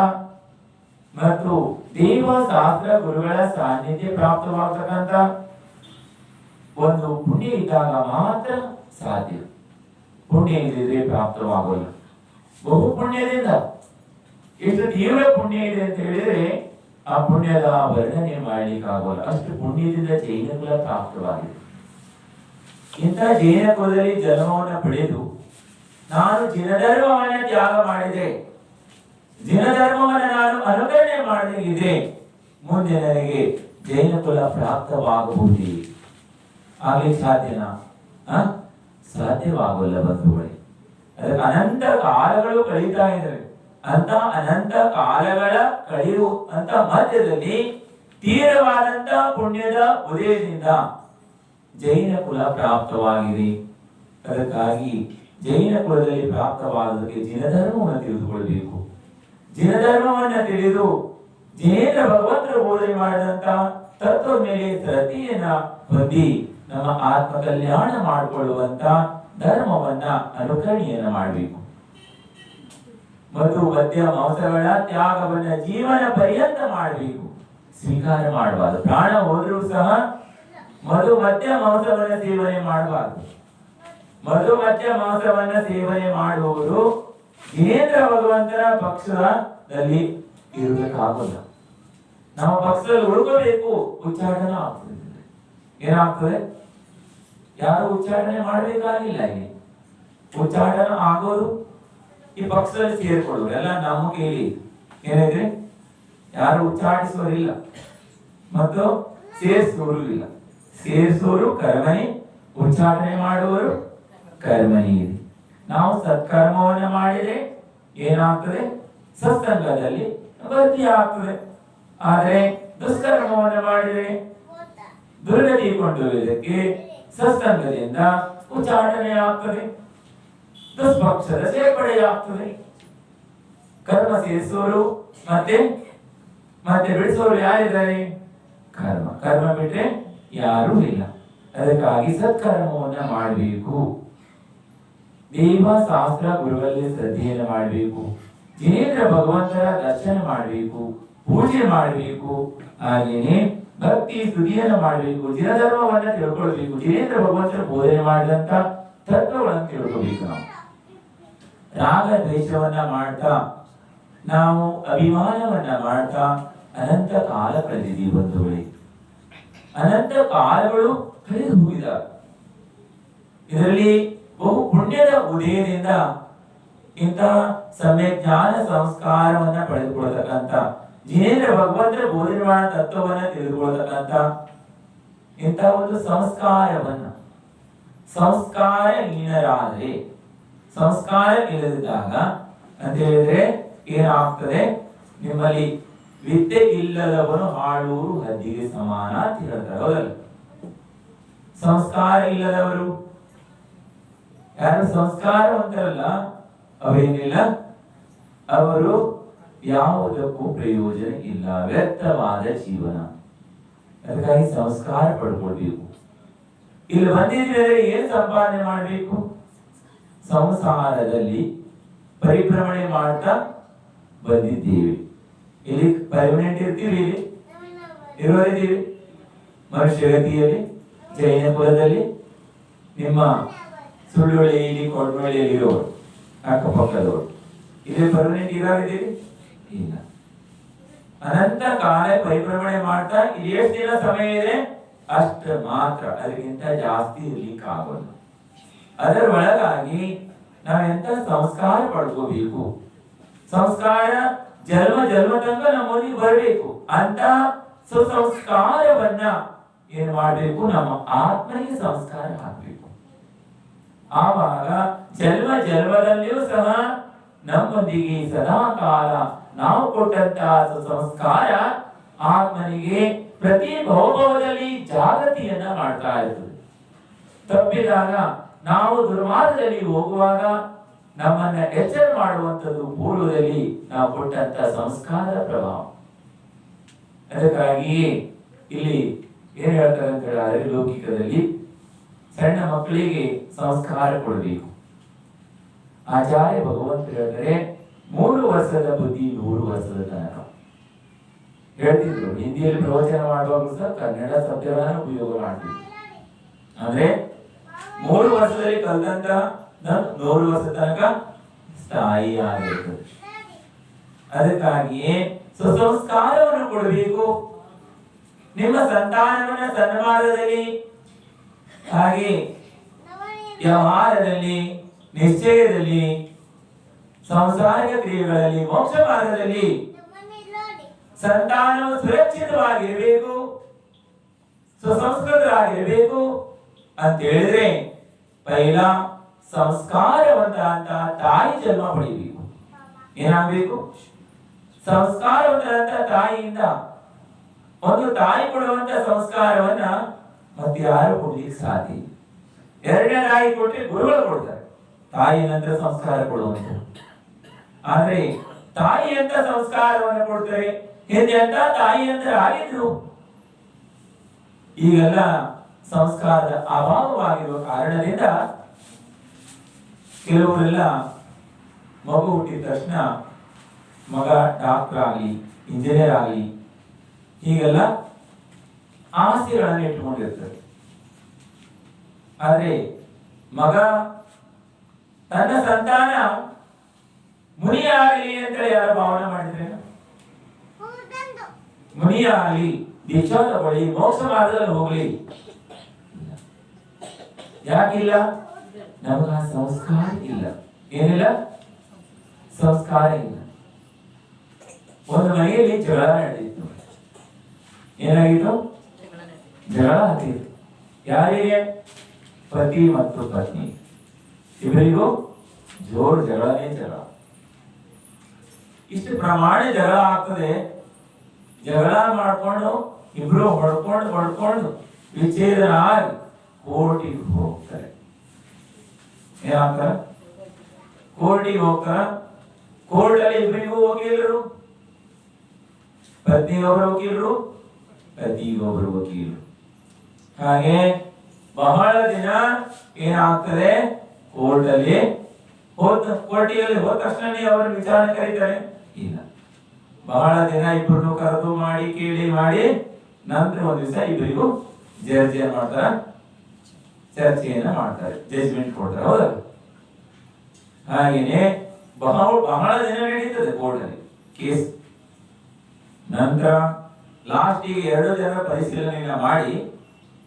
ಮತ್ತು ದೇವ ಶಾಸ್ತ್ರ ಗುರುಗಳ ಸಾನ್ನಿಧ್ಯ ಪ್ರಾಪ್ತವಾಗತಕ್ಕಂತ ಒಂದು ಪುಣ್ಯ ಇದ್ದಾಗ ಮಾತ್ರ ಸಾಧ್ಯ. ಪುಣ್ಯ ಇದ್ದಿದ್ರೆ ಪ್ರಾಪ್ತವಾಗೋಲ್ಲ. ಬಹು ಪುಣ್ಯದಿಂದ ಎಷ್ಟು ತೀವ್ರ ಪುಣ್ಯ ಇದೆ ಅಂತ ಹೇಳಿದ್ರೆ ಆ ಪುಣ್ಯದ ವರ್ಣನೆ ಮಾಡ್ಲಿಕ್ಕೆ ಆಗೋಲ್ಲ. ಅಷ್ಟು ಪುಣ್ಯದಿಂದ ಜೈನ ಕುಲ ಪ್ರಾಪ್ತವಾಗಿದೆ. ಇಂಥ ಜೈನ ಕುಲದಲ್ಲಿ ಜನ್ಮವನ್ನು ಪಡೆದು ನಾನು ಜಿನಧರ್ಮವನ್ನ ತ್ಯಾಗ ಮಾಡಿದೆ, ಜಿನಧರ್ಮವನ್ನು ನಾನು ಅನುಕರಣೆ ಮಾಡದಿದ್ರೆ ಮುಂದೆ ನನಗೆ ಜೈನ ಕುಲ ಪ್ರಾಪ್ತವಾಗಬಹುದೇ? ಆಗ್ಲಿಕ್ಕೆ ಸಾಧ್ಯನಾ? ಸಾಧ್ಯವಾಗಲ್ಲ ಬಂಧುಗಳೇ. ಅದಕ್ಕೆ ಅನಂತ ಕಾಲಗಳು ಕಳೀತಾ ಇದ್ದಾವೆ. ಅಂತ ಅನಂತ ಕಾಲಗಳ ಕಳೆಯುವಂತ ಮಧ್ಯದಲ್ಲಿ ತೀವ್ರವಾದಂತ ಪುಣ್ಯದ ಉದಯದಿಂದ ಜೈನ ಕುಲ ಪ್ರಾಪ್ತವಾಗಿದೆ. ಅದಕ್ಕಾಗಿ ಜೈನ ಕುಲದಲ್ಲಿ ಪ್ರಾಪ್ತವಾದಕ್ಕೆ ಜಿನಧರ್ಮವನ್ನು ತಿಳಿದುಕೊಳ್ಳಬೇಕು. ಜಿನಧರ್ಮವನ್ನು ತಿಳಿದು ಜಿನೇಂದ್ರ ಭಗವಂತರು ಬೋಧನೆ ಮಾಡಿದಂತ ತತ್ವದ ಮೇಲೆ ಶ್ರದ್ಧೆಯನ್ನ ಹೊಂದಿ ನಮ್ಮ ಆತ್ಮ ಕಲ್ಯಾಣ ಮಾಡಿಕೊಳ್ಳುವಂತ ಧರ್ಮವನ್ನ ಅನುಕರಣೆಯನ್ನ ಮಾಡಬೇಕು. ಮಧು ಮದ್ಯ ಮಾಂಸಗಳ ತ್ಯಾಗವನ್ನ ಜೀವನ ಪರ್ಯಂತ ಮಾಡಬೇಕು. ಸ್ವೀಕಾರ ಮಾಡಬಾರದು. ಪ್ರಾಣ ಹೋದ್ರೂ ಸಹ ಮಧು ಮದ್ಯ ಮಾಂಸವನ್ನ ಸೇವನೆ ಮಾಡಬಾರದು. ಮಧು ಮದ್ಯ ಮಾಂಸವನ್ನ ಸೇವನೆ ಮಾಡುವವರು ಜಿನೇಂದ್ರ ಭಗವಂತನ ಪಕ್ಷದಲ್ಲಿ ಇರಬೇಕಾಗಲ್ಲ. ನಮ್ಮ ಪಕ್ಷದಲ್ಲಿ ಉಳ್ಕೋಬೇಕು. ಉಚ್ಚಾಟನ ಆಗ್ತದೆ. ಏನಾಗ್ತದೆ? ಯಾರು ಉಚ್ಚಾಟನೆ ಮಾಡಬೇಕಾಗಿಲ್ಲ. ಇಲ್ಲಿ ಉಚ್ಚಾಟನ ಆಗೋದು ಈ ಪಕ್ಷದಲ್ಲಿ ಸೇರ್ಕೊಳ್ಳೋರು ಎಲ್ಲ ನಮ್ಮ ಕೇಳಿ ಏನಿದ್ರೆ ಯಾರು ಉಚ್ಚಾಟಿಸೋರಿಲ್ಲ ಮತ್ತು ಸೇರಿಸೋರು ಇಲ್ಲ. ಸೇರಿಸೋರು ಕರ್ಮನಿ, ಉಚ್ಚಾಟನೆ ಮಾಡುವವರು ಕರ್ಮನಿ ಇದೆ. ನಾವು ಸತ್ಕರ್ಮವನ್ನ ಮಾಡಿದ್ರೆ ಏನಾಗ್ತದೆ? ಸತ್ಸಂಗದಲ್ಲಿ ಭಕ್ತಿ ಆಗ್ತದೆ. ಆದರೆ ದುಷ್ಕರ್ಮವನ್ನ ಮಾಡಿದ್ರೆ ದುರ್ಗತಿ ಕೊಂಡೊಯ್ಯುವುದಕ್ಕೆ ಸತ್ಸಂಗದಿಂದ ಉಚ್ಚಾಟನೆ ಆಗ್ತದೆ, ದುಷ್ಪಕ್ಷದ ಸೇರ್ಪಡೆಯಾಗ್ತದೆ. ಕರ್ಮ ಸೇರಿಸೋರು ಮತ್ತೆ ಬಿಡಿಸೋರು ಯಾರಿದ್ದಾರೆ? ಕರ್ಮ ಬಿಟ್ರೆ ಯಾರೂ ಇಲ್ಲ. ಅದಕ್ಕಾಗಿ ಸತ್ಕರ್ಮವನ್ನ ಮಾಡಬೇಕು. ದೇವ ಶಾಸ್ತ್ರ ಗುರುಗಳಲ್ಲಿ ಶ್ರದ್ಧೆಯನ್ನು ಮಾಡಬೇಕು. ಜಿನೇಂದ್ರ ಭಗವಂತರ ದರ್ಶನ ಮಾಡಬೇಕು, ಪೂಜೆ ಮಾಡಬೇಕು. ಹಾಗೇನೆ ಭಕ್ತಿ ಸ್ತುತಿಯನ್ನು ಮಾಡಬೇಕು. ಜಿನಧರ್ಮವನ್ನ ತಿಳ್ಕೊಳ್ಬೇಕು. ಜಿನೇಂದ್ರ ಭಗವಂತರ ಬೋಧನೆ ಮಾಡಿದಂತ ತತ್ವಗಳನ್ನು ತಿಳ್ಕೊಬೇಕು. ನಾವು ರಾಗ ದ್ವೇಷವನ್ನ ಮಾಡ್ತಾ, ನಾವು ಅಭಿಮಾನವನ್ನ ಮಾಡ್ತಾ ಅನಂತ ಕಾಲ ಕಳೆದಿದ್ದೀವಿ ಬಂಧುಗಳೇ. ಅನಂತ ಕಾಲಗಳು ಕಳೆದು ಹೋಗಿದಾಗ ಇದರಲ್ಲಿ ಬಹು ಪುಣ್ಯದ ಉದಯದಿಂದ ಇಂತಹ ಸಮ್ಯ ಜ್ಞಾನ ಸಂಸ್ಕಾರವನ್ನ ಪಡೆದುಕೊಳ್ಳತಕ್ಕಂಥ ಜಿನೇಂದ್ರ ಭಗವಂತರ ಬೋಧನೆ ಮಾಡುವ ತತ್ವವನ್ನ ತಿಳಿದುಕೊಳ್ಳತಕ್ಕಂಥ ಇಂಥ ಒಂದು ಸಂಸ್ಕಾರ ಹೀನರಾದ್ರೆ, ಸಂಸ್ಕಾರ ಇಲ್ಲದಿದ್ದಾಗ ಅಂತ ಹೇಳಿದ್ರೆ ಏನಾಗ್ತದೆ, ನಿಮ್ಮಲ್ಲಿ ವಿದ್ಯೆ ಇಲ್ಲದವನು ಹಾಳೂರು ಹದ್ದಿಗೆ ಸಮಾನ ಅಂತ ಹೇಳ್ತಾರೆ, ಹೌದಲ್ಲ? ಸಂಸ್ಕಾರ ಇಲ್ಲದವರು ಯಾರು ಸಂಸ್ಕಾರವಂತರಲ್ಲ ಅವೇನಿಲ್ಲ, ಅವರು ಯಾವುದಕ್ಕೂ ಪ್ರಯೋಜನ ಇಲ್ಲ, ವ್ಯರ್ಥವಾದ ಜೀವನ. ಅದಕ್ಕಾಗಿ ಸಂಸ್ಕಾರ ಪಡ್ಕೊಳ್ಬೇಕು. ಇಲ್ಲಿ ಬಂದಿದ್ರೆ ಏನ್ ಸಂಪಾದನೆ ಮಾಡಬೇಕು? ಸಂಸಾರದಲ್ಲಿ ಪರಿಭ್ರಮಣೆ ಮಾಡ್ತಾ ಬಂದಿದ್ದೇವೆ. ಇಲ್ಲಿ ಪರ್ಮನೆಂಟ್ ಇರ್ತೀವಿ, ಇಲ್ಲಿ ಇರೋರಿದ್ದೀವಿ. ಮನುಷ್ಯಗತಿಯಲ್ಲಿ, ಜೈನ ಕುಲದಲ್ಲಿ, ನಿಮ್ಮ ಸುಳ್ಳುಳಿಯಲ್ಲಿ, ಕೊಡವಳ್ಳಿಯಲ್ಲಿ ಇರೋರು, ಅಕ್ಕಪಕ್ಕದವರು, ಇಲ್ಲಿ ಪರ್ಮನೆಂಟ್ ಇರೋರಿದ್ದೀವಿ ಇಲ್ಲ. ಅನಂತ ಕಾಲ ಪರಿಭ್ರಮಣೆ ಮಾಡ್ತಾ ಇಲ್ಲಿ ಎಷ್ಟು ದಿನ ಸಮಯ ಇದೆ ಅಷ್ಟ ಮಾತ್ರ, ಅದಕ್ಕಿಂತ ಜಾಸ್ತಿ ಇರ್ಲಿಕ್ಕೆ ಆಗೋಲ್ಲ. ಅದರ ಒಳಗಾಗಿ ನಾವೆಂತ ಸಂಸ್ಕಾರ ಪಡ್ಕೋಬೇಕು. ಸಂಸ್ಕಾರ ಜನ್ಮ ಜನ್ಮ ತನಕ ನಮ್ಮೊಂದಿಗೆ ಬರಬೇಕು ಅಂತ ಸುಸಂಸ್ಕಾರವನ್ನ ಏನ್ ಮಾಡ್ಬೇಕು, ನಮ್ಮ ಆತ್ಮನಿಗೆ ಸಂಸ್ಕಾರ ಹಾಕ್ಬೇಕು. ಆವಾಗ ಜನ್ಮ ಜನ್ಮದಲ್ಲಿಯೂ ಸಹ ನಮ್ಮೊಂದಿಗೆ ಸದಾ ಕಾಲ ನಾವು ಕೊಟ್ಟಂತಹ ಸುಸಂಸ್ಕಾರ ಆತ್ಮನಿಗೆ ಪ್ರತಿ ಭವಭವದಲ್ಲಿ ಜಾಗೃತಿಯನ್ನ ಮಾಡ್ತಾ ಇರ್ತದೆ. ತಪ್ಪಿದಾಗ ನಾವು ದುರ್ಮಾರ್ಗದಲ್ಲಿ ಹೋಗುವಾಗ ನಮ್ಮನ್ನ ಎಚ್ಚರ ಮಾಡುವಂಥದ್ದು ಪೂರ್ವದಲ್ಲಿ ನಾವು ಕೊಟ್ಟಂತ ಸಂಸ್ಕಾರ ಪ್ರಭಾವ. ಅದಕ್ಕಾಗಿ ಇಲ್ಲಿ ಏನ್ ಹೇಳ್ತಾರೆ ಅಂತ ಹೇಳಿದ್ರೆ, ಲೌಕಿಕದಲ್ಲಿ ಸಣ್ಣ ಮಕ್ಕಳಿಗೆ ಸಂಸ್ಕಾರ ಕೊಡಬೇಕು. ಆಚಾರ್ಯ ಭಗವಂತರು ಹೇಳ್ತಾರೆ, 3 ವರ್ಷದ ಬುದ್ಧಿ 100 ವರ್ಷದ ತನಕ ಹೇಳ್ತಿದ್ರು. ಹಿಂದಿಯಲ್ಲಿ ಪ್ರವಚನ ಮಾಡುವಾಗ ಸಹ ಕನ್ನಡ ಶಬ್ದಗಳನ್ನ ಉಪಯೋಗ ಮಾಡ್ತಿದ್ರು. ಅಂದ್ರೆ 3 ವರ್ಷದಲ್ಲಿ ಕಲಿತಂತ 100 ವರ್ಷ ತನಕ ಸ್ಥಾಯಿ ಆಗಿರ್ತದೆ. ಅದಕ್ಕಾಗಿಯೇ ಸುಸಂಸ್ಕಾರವನ್ನು ಕೊಡಬೇಕು. ನಿಮ್ಮ ಸಂತಾನವನ್ನ ಸನ್ಮಾರ್ಗದಲ್ಲಿ, ಹಾಗೆ ವ್ಯವಹಾರದಲ್ಲಿ, ನಿಶ್ಚಯದಲ್ಲಿ, ಸಂಸಾರಿಕ ಕ್ರಿಯೆಗಳಲ್ಲಿ, ಮೋಕ್ಷ ಮಾರ್ಗದಲ್ಲಿ ಸಂತಾನವು ಸುರಕ್ಷಿತವಾಗಿರಬೇಕು, ಸುಸಂಸ್ಕೃತರಾಗಿರಬೇಕು ಅಂತ ಹೇಳಿದ್ರೆ ಪೈಲ ಸಂಸ್ಕಾರವಂತ ಅಂತ ತಾಯಿ ಜನ್ಮ ಪಡಿಬೇಕು. ಏನಾಗಬೇಕು? ಸಂಸ್ಕಾರವಂತ ತಾಯಿಯಿಂದ. ಒಂದು ತಾಯಿ ಕೊಡುವಂತ ಸಂಸ್ಕಾರವನ್ನ ಮತ್ತೆ ಯಾರು ಕೊಡ್ಲಿಕ್ಕೆ ಸಾಧ್ಯ? 2ನೇ ತಾಯಿ ಕೊಟ್ಟರೆ ಗುರುಗಳು ಕೊಡ್ತಾರೆ, ತಾಯಿ ನಂತರ ಸಂಸ್ಕಾರ ಕೊಡುವಂತ. ಆದ್ರೆ ತಾಯಿ ಅಂತ ಸಂಸ್ಕಾರವನ್ನು ಕೊಡ್ತಾರೆ. ಹಿಂದೆ ಅಂತ ತಾಯಿ ಅಂತ ಆಗಿದ್ರು. ಈಗೆಲ್ಲ ಸಂಸ್ಕಾರದ ಅಭಾವವಾಗಿರುವ ಕಾರಣದಿಂದ ಕೆಲವರೆಲ್ಲ ಮಗು ಹುಟ್ಟಿದ ತಕ್ಷಣ ಮಗ ಡಾಕ್ಟರ್ ಆಗಲಿ, ಇಂಜಿನಿಯರ್ ಆಗಲಿ, ಹೀಗೆಲ್ಲ ಆಸೆಗಳನ್ನು ಇಟ್ಟುಕೊಂಡಿರ್ತಾರೆ. ಆದ್ರೆ ಮಗ ತನ್ನ ಸಂತಾನ ಮುನಿಯಾಗಲಿ ಅಂತೇಳಿ ಯಾರು ಭಾವನೆ ಮಾಡಿದ್ರೆ, ಮುನಿಯಾಗಲಿ, ದೀಕ್ಷಾ ತಗೊಳ್ಳಿ, ಮೋಕ್ಷ ಮಾರ್ಗದಲ್ಲಿ ಹೋಗ್ಲಿ, ಯಾಕಿಲ್ಲ? ನಮಗ ಸಂಸ್ಕಾರ ಇಲ್ಲ. ಏನಿಲ್ಲ? ಸಂಸ್ಕಾರ ಇಲ್ಲ. ಒಂದು ಮನೆಯಲ್ಲಿ ಜಗಳ ನಡೆದಿತ್ತು. ಏನಾಗಿತ್ತು? ಜಗಳ ಆಗ್ತಿತ್ತು. ಯಾರಿಗೆ? ಪತಿ ಮತ್ತು ಪತ್ನಿ ಇಬ್ಬರಿಗೂ ಜೋರು ಜಗಳನೇ ಜಗಳ. ಇಷ್ಟು ಪ್ರಮಾಣ ಜಗಳ ಆಗ್ತದೆ. ಜಗಳ ಮಾಡ್ಕೊಂಡು ಇಬ್ರು ಹೊಡ್ಕೊಂಡು ವಿಚ್ಛೇದನ ಆಗಿ ಕೋರ್ಟಿಗೆ ಹೋಗ್ತಾರೆ. ಏನಾಗ್ತಾರೆ? ಕೋರ್ಟಿಗೆ ಹೋಗ್ತಾರ. ಕೋರ್ಟಲ್ಲಿ ಇಬ್ಬರಿಗೂ ವಕೀಲರು, ಪತ್ನಿಗೊಬ್ಬರು ವಕೀಲರು, ಪತಿಗೊಬ್ಬರು ವಕೀಲರು. ಹಾಗೆ ಬಹಳ ದಿನ ಏನಾಗ್ತದೆ, ಕೋರ್ಟಿಗೆ ಹೋದ ತಕ್ಷಣ ಅವರು ವಿಚಾರಣೆ ಕರೀತಾರೆ ಇಲ್ಲ. ಬಹಳ ದಿನ ಇಬ್ಬರನ್ನು ಕರೆದು ಮಾಡಿ ಕೇಳಿ ಮಾಡಿ ನಂತರ ಒಂದ್ ದಿವಸ ಇಬ್ಬರಿಗೂ ಜಡ್ಜಿಯನ್ನ ಮಾಡ್ತಾರ, ಚರ್ಚೆಯನ್ನ ಮಾಡ್ತಾರೆ, ಜಜ್ಮೆಂಟ್ ಕೊಡ್ತಾರೆ. ಹೌದಾ? ಹಾಗೇನೆ ಬಹಳ ದಿನ ನಡೀತದೆ ಕೋರ್ಟಲ್ಲಿ ಕೇಸ್. ನಂತರ ಲಾಸ್ಟಿಗೆ 2 ಜನ ಪರಿಶೀಲನೆಯನ್ನ ಮಾಡಿ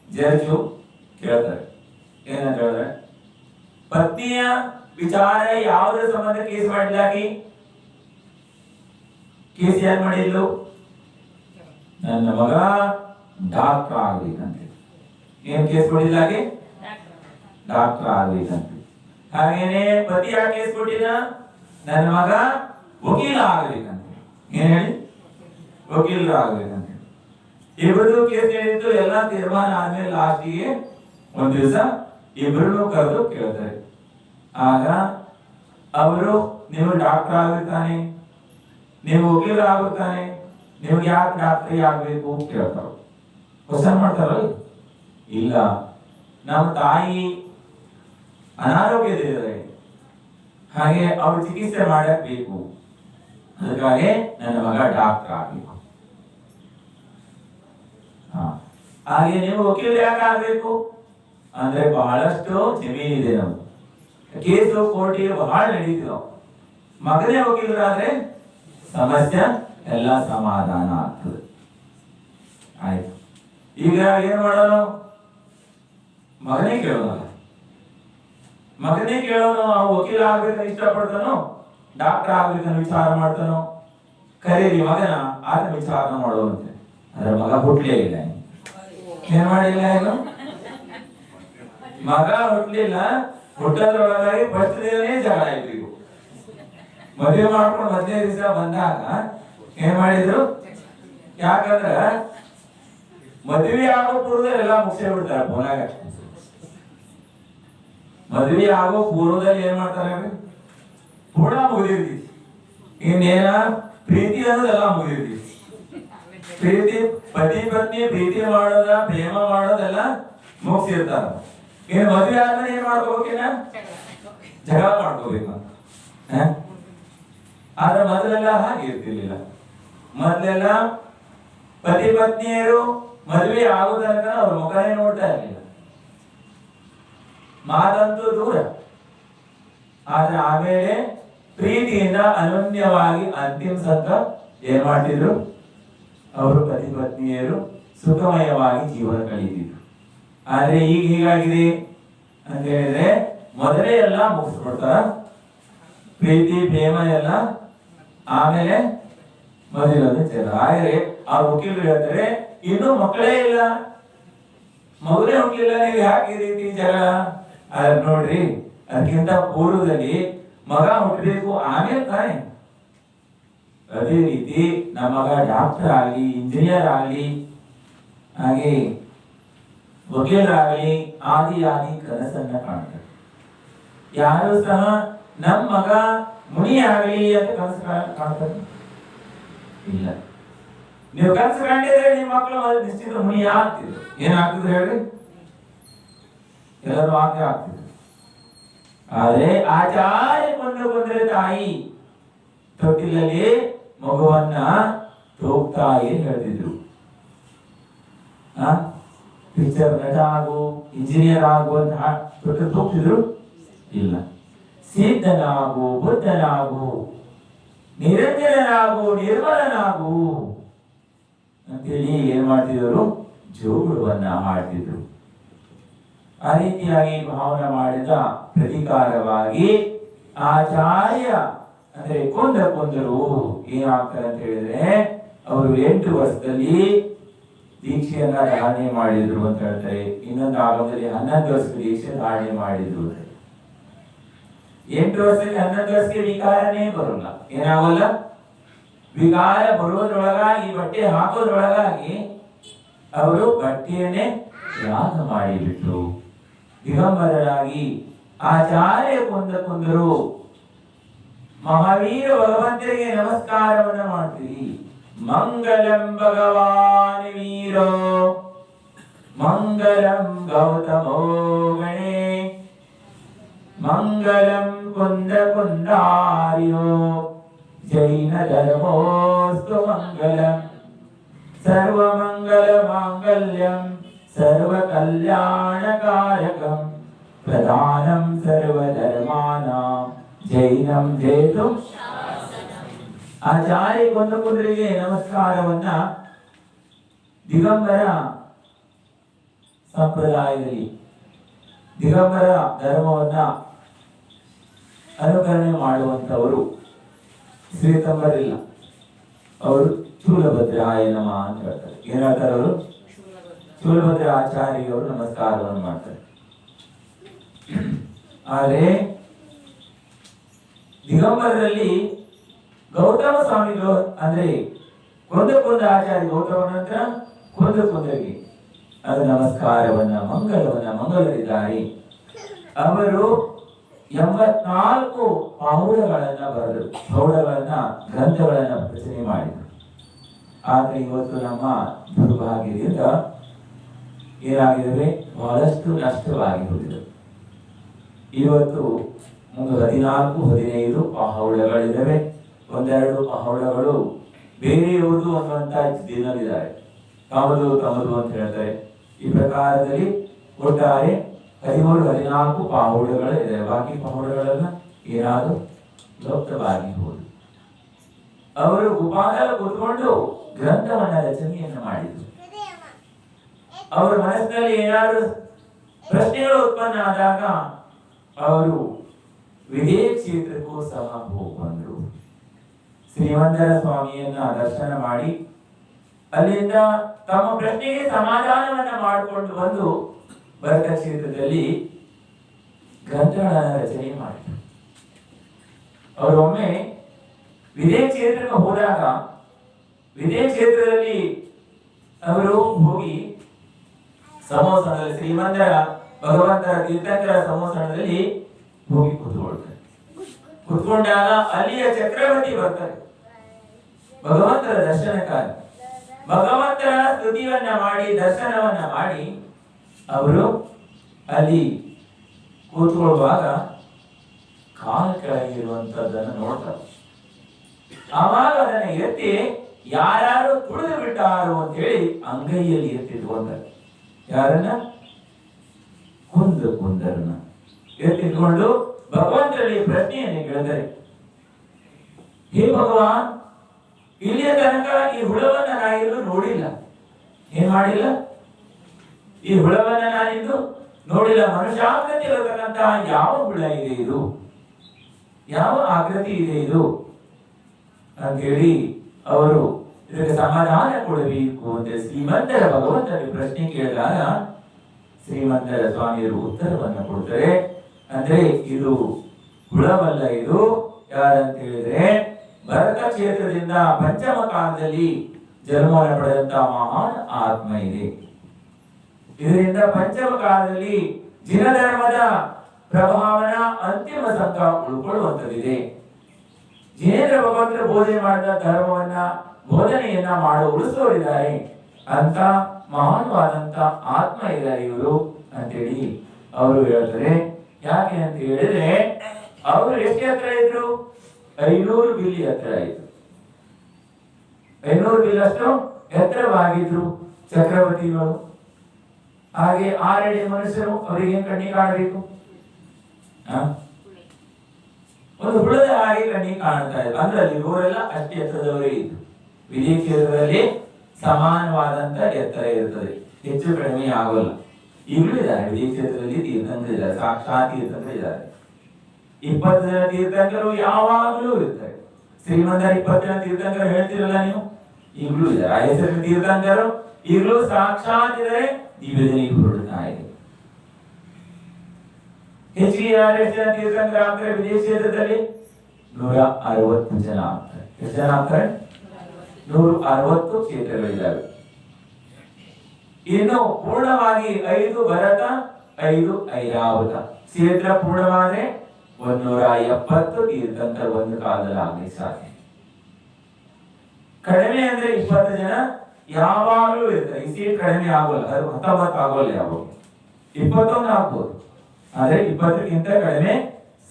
ಜಡ್ಜು ಕೇಳ್ತಾರೆ. ಏನಂತ ಹೇಳಿದ್ರೆ, ಪತ್ನಿಯ ವಿಚಾರ ಯಾವುದರ ಸಂಬಂಧ ಕೇಸ್ ಮಾಡಿದಾಗಿ? ಕೇಸ್ ಯಾರು ಮಾಡಿದ್ಲು? ನನ್ನ ಮಗ ಡಾಕ್ಟರ್ ಆಗ್ಬೇಕಂತ. ಏನ್ ಕೇಸ್ ಕೊಟ್ಟಿಲ್ಲ ಹಾಗೆ? ಡಾಕ್ಟರ್ ಆಗ್ಬೇಕಂತ. ಹಾಗೇನೆ ಪತಿ ಯಾಕೆ ಕೇಸ್ ಕೊಟ್ಟಿಲ್ಲ? ನನ್ನ ಮಗ ವಕೀಲ ಆಗ್ಬೇಕಂತ. ಏನ್ ಹೇಳಿ? ವಕೀಲರು ಆಗ್ಬೇಕಂತ. ಇಬ್ಬರು ಕೇಸ್ ಹೇಳಿದ್ದು ಎಲ್ಲ ತೀರ್ಮಾನ ಆದ್ಮೇಲೆ ಲಾಸ್ಟಿಗೆ ಒಂದ್ ದಿವಸ ಇಬ್ಬರನ್ನು ಕರೆದು ಕೇಳ್ತಾರೆ. ಆಗ ಅವರು ನೀವು ಡಾಕ್ಟರ್ ಆಗ್ಬೇಕಾನೆ, ನೀವು ವಕೀಲ ಆಗ್ಬೇಕಾನೆ, ನಿಮ್ಗೆ ಯಾಕೆ ಡಾಕ್ಟರ್ ಆಗ್ಬೇಕು ಕೇಳ್ತಾರ. ಕ್ವಶನ್ ಮಾಡ್ತಾರ. ಇಲ್ಲ, ನಮ್ಮ ತಾಯಿ ಅನಾರೋಗ್ಯದಿದ್ದಾರೆ, ಹಾಗೆ ಅವ್ರು ಚಿಕಿತ್ಸೆ ಮಾಡಕ್ ಬೇಕು, ಅದಕ್ಕಾಗಿ ನನ್ನ ಮಗ ಡಾಕ್ಟರ್ ಆಗ್ಬೇಕು. ಹಾಗೆ ನೀವು ವಕೀಲ ಯಾಕೆ ಆಗ್ಬೇಕು ಅಂದ್ರೆ ಬಹಳಷ್ಟು ಜಮೀನಿದೆ ನಮ್ದು, ಕೇಸು ಕೋರ್ಟಿಗೆ ಬಹಳ ನಡೀತಿದಾವ. ಮಗನೇ ವಕೀಲರಾದ್ರೆ ಸಮಸ್ಯೆ ಎಲ್ಲ ಸಮಾಧಾನ ಆಗ್ತದೆ. ಆಯ್ತು, ಈಗ ಏನ್ ಮಾಡೋಣ? ಮಗನೇ ಕೇಳೋಣ. ಮಗನೇ ಕೇಳೋನು ವಕೀಲ ಆಗ್ಬೇಕಂತ ಇಷ್ಟಪಡ್ತಾನೋ ಡಾಕ್ಟರ್ ಆಗ್ಬೇಕಂತ ವಿಚಾರ ಮಾಡ್ತಾನೋ? ಕರೀರಿ ಮಗನ, ಆತ ವಿಚಾರ ಮಾಡೋವಂತೆ. ಅದ್ರ ಮಗ ಹುಟ್ಲೇ ಇಲ್ಲ. ಏನ್ ಮಾಡಿಲ್ಲ? ಏನು ಮಗ ಹುಟ್ಲಿಲ್ಲ. ಹುಟ್ಟದ್ರೊಳಗಾಗಿ ಫಸ್ಟ್ ದಿನನೇ ಜಗಳ ಆಯ್ತು. ಮದುವೆ ಮಾಡ್ಕೊಂಡು 15 ದಿವಸ ಬಂದಾಗ ಏನ್ ಮಾಡಿದ್ರು? ಯಾಕಂದ್ರ ಮದುವೆ ಆಗೋ ಪೂರ್ವದಲ್ಲಿ ಎಲ್ಲ ಮುಗಿಸೇ ಬಿಡ್ತಾರೆ ಫೋನಾಗ. ಮದುವೆ ಆಗೋ ಪೂರ್ವದಲ್ಲಿ ಏನ್ ಮಾಡ್ತಾರೆ? ಕೂಡ ಮುಗಿದಿರ್ತಿ. ಇನ್ನೇನ ಪ್ರೀತಿ ಅನ್ನೋದೆಲ್ಲ ಮುಗಿದಿರ್ತಿ. ಪ್ರೀತಿ, ಪತಿ ಪತ್ನಿ ಪ್ರೀತಿ ಮಾಡೋದ, ಪ್ರೇಮ ಮಾಡೋದೆಲ್ಲ ಮುಗಿಸಿರ್ತಾರ. ಇನ್ನು ಮದುವೆ ಆದ್ಮೇಲೆ ಏನ್ ಮಾಡ್ಕೋಬೇಕೇನ? ಜಗಳ ಮಾಡ್ಕೋಬೇಕು. ಆದ್ರೆ ಮೊದಲೆಲ್ಲ ಹಾಗೆ ಇರ್ತಿರ್ಲಿಲ್ಲ. ಮೊದಲೆಲ್ಲ ಪತಿ ಪತ್ನಿಯರು ಮದುವೆ ಆಗೋ ತನಕ ಅವ್ರ ಮುಖನೇ ನೋಡ್ತಾ ಇರ್ಲಿಲ್ಲ, ಮಾತಂತೂ ದೂರ. ಆದ್ರೆ ಆಮೇಲೆ ಪ್ರೀತಿಯಿಂದ ಅನನ್ಯವಾಗಿ ಅಂತಿಮ ಸಂತ ಏನ್ ಮಾಡ್ತಿದ್ರು? ಅವರು ಪತಿ ಪತ್ನಿಯರು ಸುಖಮಯವಾಗಿ ಜೀವನ ಕಳೀತಿದ್ರು. ಆದ್ರೆ ಈಗ ಹೀಗಾಗಿದೆ ಅಂತ ಹೇಳಿದ್ರೆ ಮೊದಲೇ ಎಲ್ಲ ಮುಗಿಸ್ಕೊಡ್ತಾರ, ಪ್ರೀತಿ ಪ್ರೇಮ ಎಲ್ಲ, ಆಮೇಲೆ ಮದುವೆ ಸೇರ. ಹಾಗೆ ಆ ವಕೀಲರು ಹೇಳ್ತಾರೆ, ಇನ್ನೂ ಮಕ್ಕಳೇ ಇಲ್ಲ, ಮಗುನೇ ಹುಟ್ಟಲಿಲ್ಲ, ನೀವು ಯಾಕೆ ಈ ರೀತಿ ಜಗಳ? ಅದ್ ನೋಡ್ರಿ, ಅದಕ್ಕಿಂತ ಪೂರ್ವದಲ್ಲಿ ಮಗ ಹುಟ್ಟಬೇಕು, ಆಮೇಲೆ ತಾನೆ. ಅದೇ ರೀತಿ ನಮ್ಮ ಮಗ ಡಾಕ್ಟರ್ ಆಗಲಿ, ಇಂಜಿನಿಯರ್ ಆಗಲಿ, ಹಾಗೆ ವಕೀಲರಾಗಲಿ, ಆದಿ ಕನಸನ್ನ ಕಾಣ್ತಾರೆ. ಯಾರು ಸಹ ನಮ್ಮ ಮಗ ಮುನಿ ಆಗಲಿ ಅಂತ ಕನಸು ಕಾಣ್ತಾರೆ? ಇಲ್ಲ. ನೀವು ಕನಸು ಕಂಡಿದ್ರೆ ನಿಮ್ಮ ಮಕ್ಕಳು ನಿಶ್ಚಿತ ಮುನಿ ಆಗ್ತಿದ್ರು. ಏನಾಗ್ತಿದ್ರು ಹೇಳಿ? ಎಲ್ಲರೂ ಹಾಗೆ ಆಗ್ತಿದ್ರು. ಆದ್ರೆ ಆಚಾರ್ಯ ಕೊಂದ್ರೆ ತಾಯಿ ತೊಟ್ಟಿಲಲ್ಲಿ ಮಗುವನ್ನ ತೂಗ್ತಾ ಏನ್ ಹೇಳ್ತಿದ್ರು? ಪಿಕ್ಚರ್ ನಟ ಆಗು, ಇಂಜಿನಿಯರ್ ಆಗು ಅಂತ ತೊಟ್ಟು ತೂಗ್ತಿದ್ರು? ಇಲ್ಲ. ಸಿದ್ಧನಾಗು, ಬುದ್ಧನಾಗು, ನಿರಂಜನನಾಗು, ನಿರ್ಮಲನಾಗು ಅಂತೇಳಿ ಏನ್ ಮಾಡ್ತಿದ್ರು? ಜೋಗುಳವನ್ನ ಹಾಡ್ತಿದ್ರು. ಆ ರೀತಿಯಾಗಿ ಭಾವನೆ ಮಾಡಿದ ಪ್ರತಿಕಾರವಾಗಿ ಆಚಾರ್ಯ ಅಂದ್ರೆ ಕೊಂದರು ಏನಾಗ್ತಾರೆ ಅಂತ ಹೇಳಿದ್ರೆ, ಅವರು 8 ವರ್ಷದಲ್ಲಿ ದೀಕ್ಷೆಯನ್ನ ಧಾರಣೆ ಮಾಡಿದ್ರು ಅಂತ ಹೇಳ್ತಾರೆ. ಇನ್ನೊಂದು ಆಗಮದಲ್ಲಿ 11 ವರ್ಷದ ದೀಕ್ಷೆ ಧಾರಣೆ ಮಾಡಿದ್ರು. 8 ವರ್ಷದಲ್ಲಿ 11 ವರ್ಷಕ್ಕೆ ವಿಕಾರನೇ ಬರೋಲ್ಲ. ಏನಾಗಲ್ಲ? ವಿಕಾರ ಬರುವುದರೊಳಗಾಗಿ, ಬಟ್ಟೆ ಹಾಕೋದ್ರೊಳಗಾಗಿ ಅವರು ಬಟ್ಟೆಯನ್ನೇ ತ್ಯಾಗ ಮಾಡಿಬಿಟ್ರು. ದಿಗಂಬರರಾಗಿ ಆಚಾರ್ಯ ಕೊಂದರು. ಮಹಾವೀರ ಭಗವಂತರಿಗೆ ನಮಸ್ಕಾರವನ್ನ ಮಾಡ್ತೀವಿ. ಮಂಗಲಂ ಭಗವಾನ್ ವೀರೋ, ಮಂಗಲಂ ಗೌತಮೋ ಗಣೇ, ಮಂಗಲಂ ಕುಂದಾರ್ಯೋ, ಜೈನ ಧರ್ಮೋಸ್ತು ಮಂಗಲಂ, ಸರ್ವಮಂಗಲ ಮಾಂಗಲ್ಯಂ ಸರ್ವ ಕಲ್ಯಾಣಕಾರಕಂ, ಪ್ರಧಾನಂ ಸರ್ವಧರ್ಮಾನಾಂ ಜೈನಂ ಜೇತು. ಆಚಾರ್ಯ ಕೊಂದರಿಗೆ ನಮಸ್ಕಾರವನ್ನ ದಿಗಂಬರ ಸಂಪ್ರದಾಯದಲ್ಲಿ, ದಿಗಂಬರ ಧರ್ಮವನ್ನ ಅನುಕರಣೆ ಮಾಡುವಂತವರು ಶ್ರೀತಂಬರಿಲ್ಲ. ಅವರು ಶೂಲಭದ್ರಾಯ ನಮಃ ಅಂತ ಹೇಳ್ತಾರೆ. ಏನ್ ಹೇಳ್ತಾರೆ ಅವರು? ಚೋಳಭದ್ರ ಆಚಾರ್ಯವರು ನಮಸ್ಕಾರವನ್ನು ಮಾಡ್ತಾರೆ. ಆದರೆ ದಿಗಂಬರರಲ್ಲಿ ಗೌತಮ ಸ್ವಾಮಿಗಳು ಅಂದ್ರೆ ಕೊಂದ ಆಚಾರ್ಯ ಗೌತಮ ನಂತರ ಕೊಂದರಿಗೆ ಅದು ನಮಸ್ಕಾರವನ್ನ ಮಂಗಲರಿದ್ದಾರೆ. ಅವರು 84 ಪೌಢಗಳನ್ನ ಬರೆದರು, ಗ್ರಂಥಗಳನ್ನ ರಚನೆ ಮಾಡಿದರು. ಆದ್ರೆ ಇವತ್ತು ನಮ್ಮ ದುರ್ಭಾಗ್ಯದಿಂದ ಏನಾಗಿದ್ದಾವೆ, ಬಹಳಷ್ಟು ನಷ್ಟವಾಗಿ ಹೋಗಿದೆ. ಇವತ್ತು 14-15 ಪಹೌಳಗಳಿದ್ದಾವೆ. ಒಂದೆರಡು ಪಹೌಳಗಳು ಬೇರೆಯವರು ಅನ್ನುವಂತ ದಿನವಿದ್ದಾರೆ, ತಮ್ಮದು ಅಂತ ಹೇಳ್ತಾರೆ. ಈ ಪ್ರಕಾರದಲ್ಲಿ ಒಟ್ಟಾರೆ 13-14 ಪಹೌಳಗಳು ಇದೆ. ಬಾಕಿ ಪಹೌಳಗಳೆಲ್ಲ ಏನಾದ್ರು ಲುಪ್ತವಾಗಿ ಹೋದ. ಅವರು ಗುಪಾದಲ್ಲಿ ಕೂತ್ಕೊಂಡು ಗ್ರಂಥವನ್ನ ರಚನೆಯನ್ನು ಮಾಡಿದರು. ಅವರ ಮನಸ್ಸಿನಲ್ಲಿ ಏನಾದ್ರು ಪ್ರಶ್ನೆಗಳು ಉತ್ಪನ್ನ ಆದಾಗ ಅವರು ವಿದೇಶ ಕ್ಷೇತ್ರಕ್ಕೂ ಸಹ ಹೋಗ್ಬಂದ್ರು. ಶ್ರೀಮಂತರ ಸ್ವಾಮಿಯನ್ನ ದರ್ಶನ ಮಾಡಿ ಅಲ್ಲಿಂದ ತಮ್ಮ ಪ್ರಶ್ನೆಗೆ ಸಮಾಧಾನವನ್ನ ಮಾಡಿಕೊಂಡು ಬಂದು ಭರತ ಕ್ಷೇತ್ರದಲ್ಲಿ ಗ್ರಂಥಗಳನ್ನ ರಚನೆ ಮಾಡಿದರು. ಅವರೊಮ್ಮೆ ವಿದೇಶ ಕ್ಷೇತ್ರಕ್ಕೆ ಹೋದಾಗ ವಿದೇಶ ಕ್ಷೇತ್ರದಲ್ಲಿ ಅವರು ಹೋಗಿ ಸಮೋಸಣದಲ್ಲಿ ಶ್ರೀಮಂತರ ಭಗವಂತರ ತೀರ್ಥಂಕರ ಸಮೋಸಣದಲ್ಲಿ ಹೋಗಿ ಕೂತ್ಕೊಂಡಾಗ ಅಲ್ಲಿಯ ಚಕ್ರವರ್ತಿ ಬರ್ತಾರೆ ಭಗವಂತರ ದರ್ಶನಕ್ಕಾಗಿ. ಭಗವಂತರ ಸ್ತುತಿಯನ್ನ ಮಾಡಿ ದರ್ಶನವನ್ನ ಮಾಡಿ ಅವರು ಅಲ್ಲಿ ಕೂತ್ಕೊಳ್ಳುವಾಗ ಕಾಲ ಕೆಳಗಿರುವಂತದ್ದನ್ನು ನೋಡ್ತಾರೆ. ಆವಾಗ ಅದನ್ನ ಎತ್ತಿ ಯಾರು ತುಳಿದು ಬಿಟ್ಟಾರು ಅಂತ ಹೇಳಿ ಅಂಗೈಯಲ್ಲಿ ಎತ್ತಿಟ್ಕೊಂಡರು. ಯಾರನ್ನ? ಕುಂದರನ್ನ ಎತ್ತಿಟ್ಕೊಂಡು ಭಗವಂತರಲ್ಲಿ ಪ್ರಶ್ನೆಯನ್ನು ಕೇಳಿದರೆ, ಹೇ ಭಗವಾನ್, ಇಲ್ಲಿಯ ತನಕ ಈ ಹುಳವನ್ನ ನಾನಿಂದು ನೋಡಿಲ್ಲ. ಏನ್ ಮಾಡಿಲ್ಲ? ಈ ಹುಳವನ್ನ ನಾನಿಂದು ನೋಡಿಲ್ಲ. ಮನುಷ್ಯಾಕೃತಿ ಇರತಕ್ಕಂತಹ ಯಾವ ಹುಳ ಇದೆ ಇದು? ಯಾವ ಆಕೃತಿ ಇದೆ ಇದು ಅಂತೇಳಿ ಅವರು ಇದಕ್ಕೆ ಸಮಾಧಾನ ಕೊಡಬೇಕು ಅಂತ ಶ್ರೀಮಂತರ ಭಗವಂತನಿಗೆ ಪ್ರಶ್ನೆ ಕೇಳಿದಾಗ ಶ್ರೀಮಂತರ ಸ್ವಾಮಿಯರು ಉತ್ತರವನ್ನು ಕೊಡ್ತಾರೆ. ಅಂದ್ರೆ ಇದು ಹುಳವಲ್ಲ, ಇದು ಯಾರಂತ ಹೇಳಿದ್ರೆ ಭರತ ಕ್ಷೇತ್ರದಿಂದ ಪಂಚಮ ಕಾಲದಲ್ಲಿ ಜನ್ಮವನ್ನು ಪಡೆದಂತಹ ಮಹಾನ್ ಆತ್ಮ ಇದೆ. ಇದರಿಂದ ಪಂಚಮ ಕಾಲದಲ್ಲಿ ಜಿನ ಧರ್ಮದ ಪ್ರಭಾವನ ಅಂತಿಮ ಸಂಕ ಉಳ್ಕೊಳ್ಳುವಂತದಿದೆ. ಜಿನೇಂದ್ರ ಭಗವಂತರು ಬೋಧನೆ ಮಾಡಿದ ಧರ್ಮವನ್ನ ಬೋಧನೆಯನ್ನ ಉಳಿಸೋರಿದ್ದಾರೆ ಅಂತ ಮಹಾನ್ವಾದಂತ ಆತ್ಮ ಇದ್ದಾರೆ ಇವರು ಅಂತೇಳಿ ಅವರು ಹೇಳ್ತಾರೆ. ಯಾಕೆ ಅಂತ ಹೇಳಿದ್ರೆ ಅವರು ಎಷ್ಟು ಹತ್ರ ಇದ್ರು? 500 ಬಿಲ್ಲಿ ಹತ್ರ ಇದ್ರು. 500 ಬಿಲ್ ಅಷ್ಟು ಎತ್ತರವಾಗಿದ್ರು ಚಕ್ರವರ್ತಿಗಳು. ಹಾಗೆ 6 ಅಡಿ ಮನುಷ್ಯರು, ಅವರಿಗೆ ಕಣ್ಣಿಗೆ ಕಾಣಬೇಕು? ಒಂದು ಹುಳದ ಹಾಗೆ ಕಣ್ಣಿಗೆ ಕಾಣ್ತಾ ಇದ್ರು. ಅಂದ್ರೆ ಅಲ್ಲಿ ಇವರೆಲ್ಲ ಅಷ್ಟೇ ಎತ್ತರದವರೇ ಇದ್ರು. ವಿಧಿ ಕ್ಷೇತ್ರದಲ್ಲಿ ಸಮಾನವಾದಂತ ಎತ್ತರ ಇರ್ತದೆ, ಹೆಚ್ಚು ಕಡಿಮೆ ಆಗೋಲ್ಲ. ಈಗಲೂ ಇದ್ದಾರೆ ವಿಧಿ ಕ್ಷೇತ್ರದಲ್ಲಿ ತೀರ್ಥಂಕರು ಇದ್ದಾರೆ, ಸಾಕ್ಷಾತ್ ತೀರ್ಥಂಕರು ಇದ್ದಾರೆ. 20 ಜನ ತೀರ್ಥಂಕರು ಯಾವಾಗಲೂ ಇರ್ತಾರೆ. ಶ್ರೀಮಂತರ 20 ಜನ ತೀರ್ಥಂಕರು ಹೇಳ್ತಿರಲ್ಲ ನೀವು, ಈಗಲೂ ಇದ್ದಾರೆ. ಆ ಹೆಸರಿನ ತೀರ್ಥಂಕರು ಈಗಲೂ ಸಾಕ್ಷಾತ್ ಇದ್ದಾರೆ, ದಿವ್ಯದನಿಗೆ ಹೊರಡ್ತಾ ಇದೆ. ಹೆಚ್ಚಿಗೆ ಎಷ್ಟು ಜನ ತೀರ್ಥಂಕರ ಆಗ್ತಾರೆ ವಿದೇಶ ಕ್ಷೇತ್ರದಲ್ಲಿ? 160 ಜನ ಆಗ್ತಾರೆ. ಎಷ್ಟು ಜನ ಆಗ್ತಾರೆ? 160 ಕ್ಷೇತ್ರಗಳಿದ್ದಾವೆ. ಇನ್ನು ಪೂರ್ಣವಾಗಿ 5 ಭರತ, 5 ಐರಾವತ ಕ್ಷೇತ್ರ ಪೂರ್ಣವಾದ್ರೆ 170 ತೀರ್ಥಂಕರ ಒಂದು ಕಾಲದಲ್ಲಿ ಆಗ್ಲಿಕ್ಕೆ ಸಾಧ್ಯ. ಕಡಿಮೆ ಅಂದ್ರೆ 20 ಜನ ಯಾವಾಗಲೂ ಇರ್ತಾರೆ. ಈ ಸೀಟ್ ಕಡಿಮೆ ಆಗೋಲ್ಲ, 19 ಆಗೋಲ್ಲ, ಯಾವಾಗ 21 ಆಗ್ಬೋದು. ಆದ್ರೆ 20ಕ್ಕಿಂತ ಕಡಿಮೆ